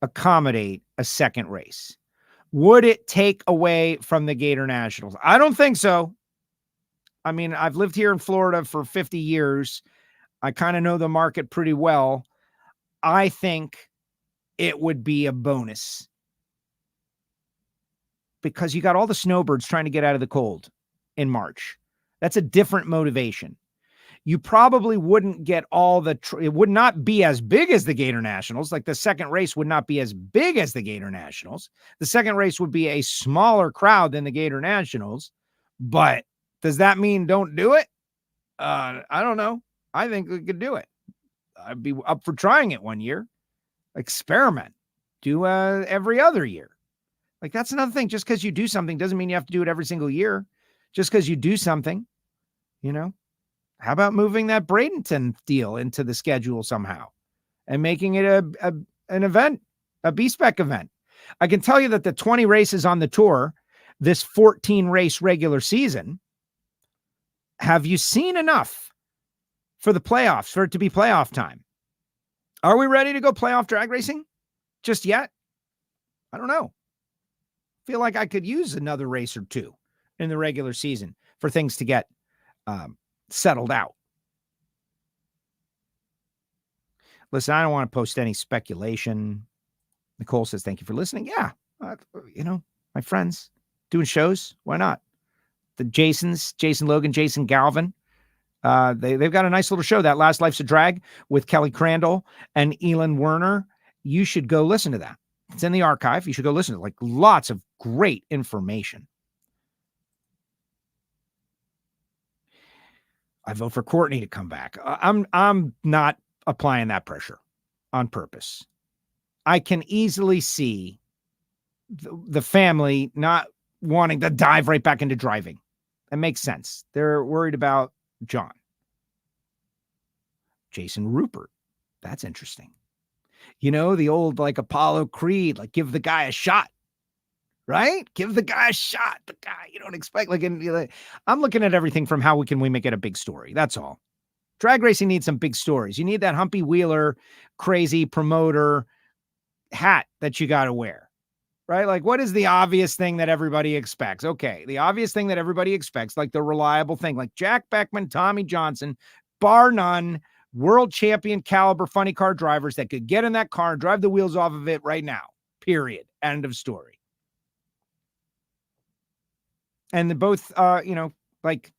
accommodate a second race. Would it take away from the Gator Nationals? I don't think so. I mean, I've lived here in Florida for 50 years. I kind of know the market pretty well. I think it would be a bonus because you got all the snowbirds trying to get out of the cold in March. That's a different motivation. You probably wouldn't get all the, it would not be as big as the Gator Nationals. Like the second race would not be as big as the Gator Nationals. The second race would be a smaller crowd than the Gator Nationals. But does that mean don't do it? I don't know. I think we could do it. I'd be up for trying it one year. Experiment. Do every other year. Like that's another thing. Just because you do something doesn't mean you have to do it every single year. Just because you do something, how about moving that Bradenton deal into the schedule somehow and making it an event, a B-Spec event? I can tell you that the 20 races on the tour, this 14 race regular season, have you seen enough for the playoffs, for it to be playoff time? Are we ready to go playoff drag racing just yet? I don't know. Feel like I could use another race or two in the regular season for things to get settled out. Listen, I don't want to post any speculation. Nicole says, thank you for listening. Yeah. My friends doing shows. Why not? The Jasons, Jason Logan, Jason Galvin. They've got a nice little show, That Last Life's a Drag, with Kelly Crandall and Elon Werner. You should go listen to that. It's in the archive. You should go listen to it. Like lots of great information. I vote for Courtney to come back. I'm not applying that pressure on purpose. I can easily see the family not wanting to dive right back into driving. It makes sense. They're worried about John. Jason Rupert. That's interesting. The old like Apollo Creed, like give the guy a shot. Right? Give the guy a shot. The guy you don't expect. I'm looking at everything from how we make it a big story. That's all. Drag racing needs some big stories. You need that Humpy Wheeler, crazy promoter hat that you got to wear. Right? Like, what is the obvious thing that everybody expects? Okay. The obvious thing that everybody expects, like the reliable thing, like Jack Beckman, Tommy Johnson, bar none, world champion caliber funny car drivers that could get in that car and drive the wheels off of it right now. Period. End of story. And they're both, like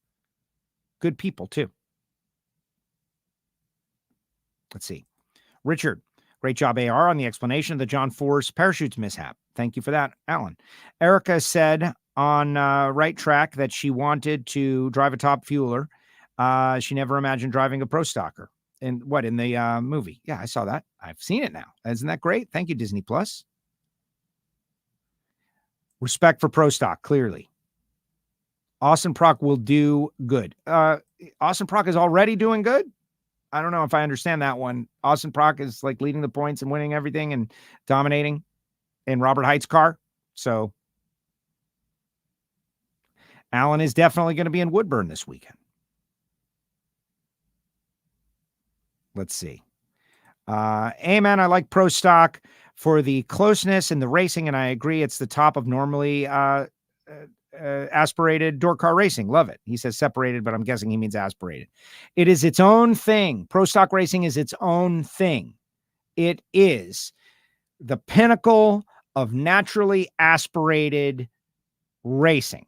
good people too. Let's see. Richard, great job, AR, on the explanation of the John Force parachutes mishap. Thank you for that, Alan. Erica said on Right Track that she wanted to drive a top fueler. She never imagined driving a pro stocker. In the movie? Yeah, I saw that. I've seen it now. Isn't that great? Thank you, Disney Plus. Respect for pro stock, clearly. Austin Prock will do good. Austin Prock is already doing good. I don't know if I understand that one. Austin Prock is like leading the points and winning everything and dominating in Robert Height's car. So Allen is definitely going to be in Woodburn this weekend. Let's see. Amen. I like Pro Stock for the closeness and the racing, and I agree it's the top of normally aspirated door car racing. Love it. He says separated, but I'm guessing he means aspirated. It is its own thing. Pro Stock racing is its own thing. It is the pinnacle of naturally aspirated racing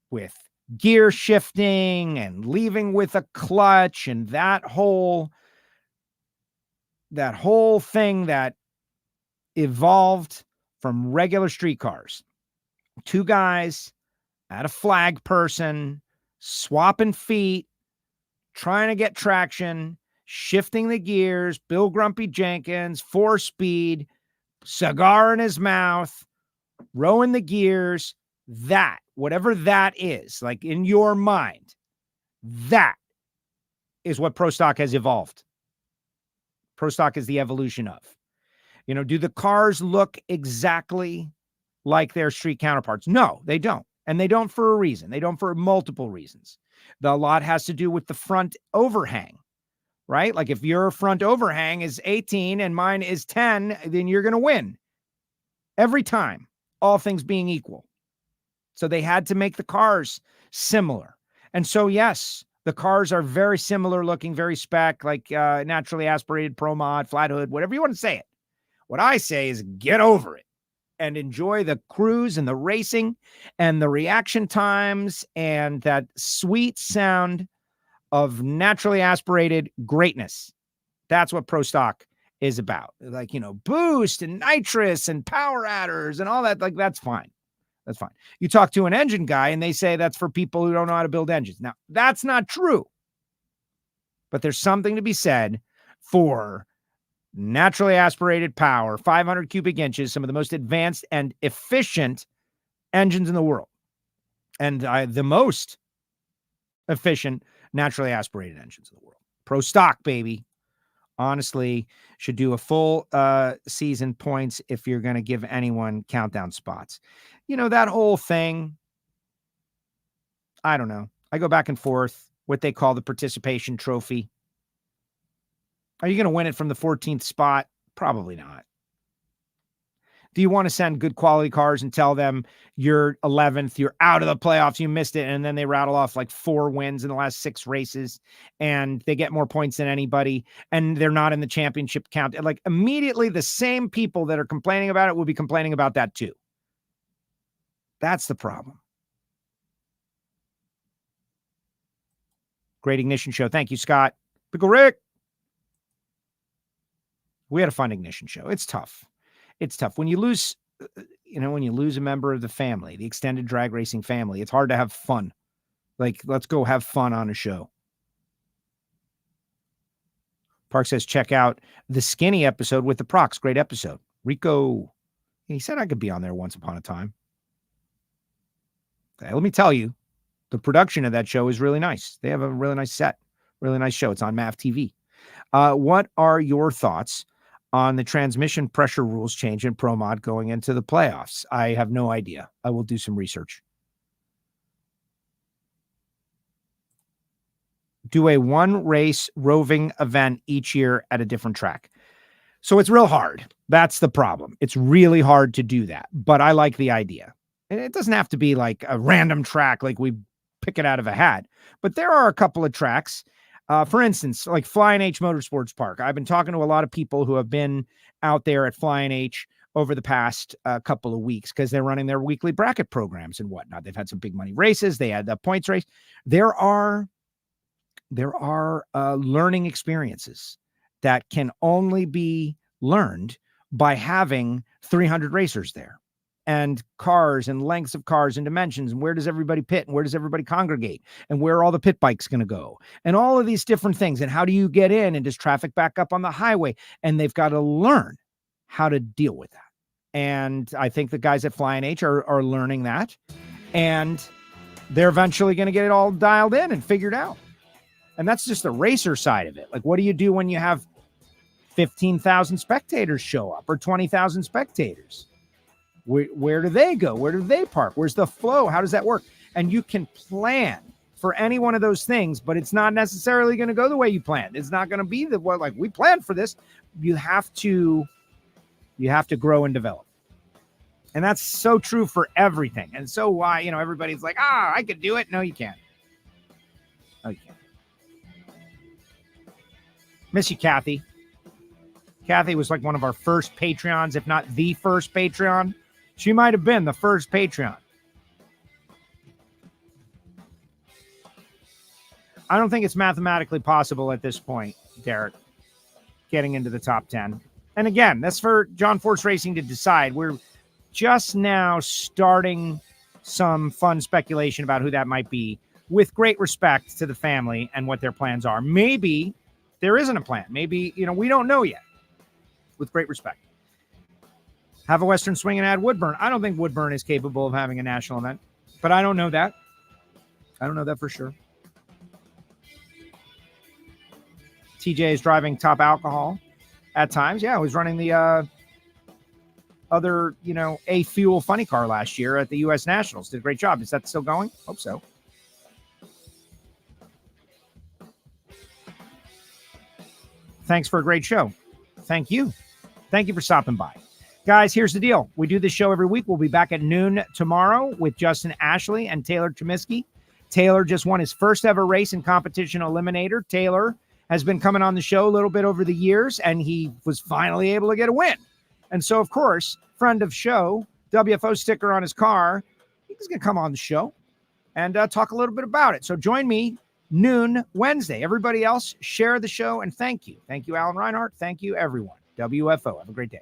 with gear shifting and leaving with a clutch and that whole thing that evolved from regular street cars. Two guys at a flag person, swapping feet, trying to get traction, shifting the gears, Bill Grumpy Jenkins, 4-speed, cigar in his mouth, rowing the gears. That, whatever that is, like in your mind, that is what Pro Stock has evolved. Pro Stock is the evolution of. Do the cars look exactly like their street counterparts? No, they don't. And they don't for a reason. They don't for multiple reasons. The lot has to do with the front overhang, right? Like if your front overhang is 18 and mine is 10, then you're going to win every time, all things being equal. So they had to make the cars similar. And so, yes, the cars are very similar looking, very spec, like naturally aspirated, pro mod, flat hood, whatever you want to say it. What I say is get over it and enjoy the cruise and the racing and the reaction times and that sweet sound of naturally aspirated greatness. That's what Pro Stock is about. Like, boost and nitrous and power adders and all that. Like, that's fine. That's fine. You talk to an engine guy and they say that's for people who don't know how to build engines. Now, that's not true. But there's something to be said for naturally aspirated power, 500 cubic inches, some of the most advanced and efficient engines in the world. And the most efficient naturally aspirated engines in the world. Pro Stock, baby. Honestly, should do a full season points if you're going to give anyone countdown spots. That whole thing, I don't know. I go back and forth, what they call the participation trophy. Are you going to win it from the 14th spot? Probably not. Do you want to send good quality cars and tell them you're 11th, you're out of the playoffs, you missed it, and then they rattle off like 4 wins in the last 6 races, and they get more points than anybody, and they're not in the championship count? Like, immediately, the same people that are complaining about it will be complaining about that too. That's the problem. Great Ignition Show. Thank you, Scott. Pickle Rick. We had a fun Ignition Show. It's tough. It's tough. When you lose, when you lose a member of the family, the extended drag racing family, it's hard to have fun. Like, let's go have fun on a show. Park says, check out the Skinny episode with the Procs. Great episode. Rico, he said I could be on there once upon a time. Okay, let me tell you, the production of that show is really nice. They have a really nice set, really nice show. It's on MAV TV. What are your thoughts on the transmission pressure rules change in Pro Mod going into the playoffs? I have no idea. I will do some research. Do a 1-race roving event each year at a different track. So it's real hard. That's the problem. It's really hard to do that, but I like the idea. And it doesn't have to be like a random track, like we pick it out of a hat, but there are a couple of tracks. For instance, like Flying H Motorsports Park. I've been talking to a lot of people who have been out there at Flying H over the past couple of weeks because they're running their weekly bracket programs and whatnot. They've had some big money races. They had the points race. There are learning experiences that can only be learned by having 300 racers there. And cars and lengths of cars and dimensions, and where does everybody pit, and where does everybody congregate, and where are all the pit bikes going to go, and all of these different things, and how do you get in, and does traffic back up on the highway? And they've got to learn how to deal with that. And I think the guys at Flying H are learning that, and they're eventually going to get it all dialed in and figured out. And that's just the racer side of it. Like, what do you do when you have 15,000 spectators show up or 20,000 spectators? Where do they go? Where do they park? Where's the flow? How does that work? And you can plan for any one of those things, but it's not necessarily going to go the way you planned. It's not going to be like we planned for this. You have to grow and develop. And that's so true for everything. And so why, everybody's like, I could do it. No, you can't. No, you can't. Miss you, Kathy. Kathy was like one of our first Patreons, if not the first Patreon. She might have been the first Patreon. I don't think it's mathematically possible at this point, Derek, getting into the top 10. And again, that's for John Force Racing to decide. We're just now starting some fun speculation about who that might be, with great respect to the family and what their plans are. Maybe there isn't a plan. Maybe, we don't know yet. With great respect. Have a Western swing and add Woodburn. I don't think Woodburn is capable of having a national event, but I don't know that. I don't know that for sure. TJ is driving top alcohol at times. Yeah, he was running the other, A Fuel funny car last year at the U.S. Nationals. Did a great job. Is that still going? Hope so. Thanks for a great show. Thank you. Thank you for stopping by. Guys, here's the deal. We do this show every week. We'll be back at noon tomorrow with Justin Ashley and Taylor Chemiskey. Taylor just won his first ever race in competition eliminator. Taylor has been coming on the show a little bit over the years, and he was finally able to get a win. And so, of course, friend of show, WFO sticker on his car, he's going to come on the show and talk a little bit about it. So join me noon Wednesday. Everybody else, share the show, and thank you. Thank you, Alan Reinhart. Thank you, everyone. WFO. Have a great day.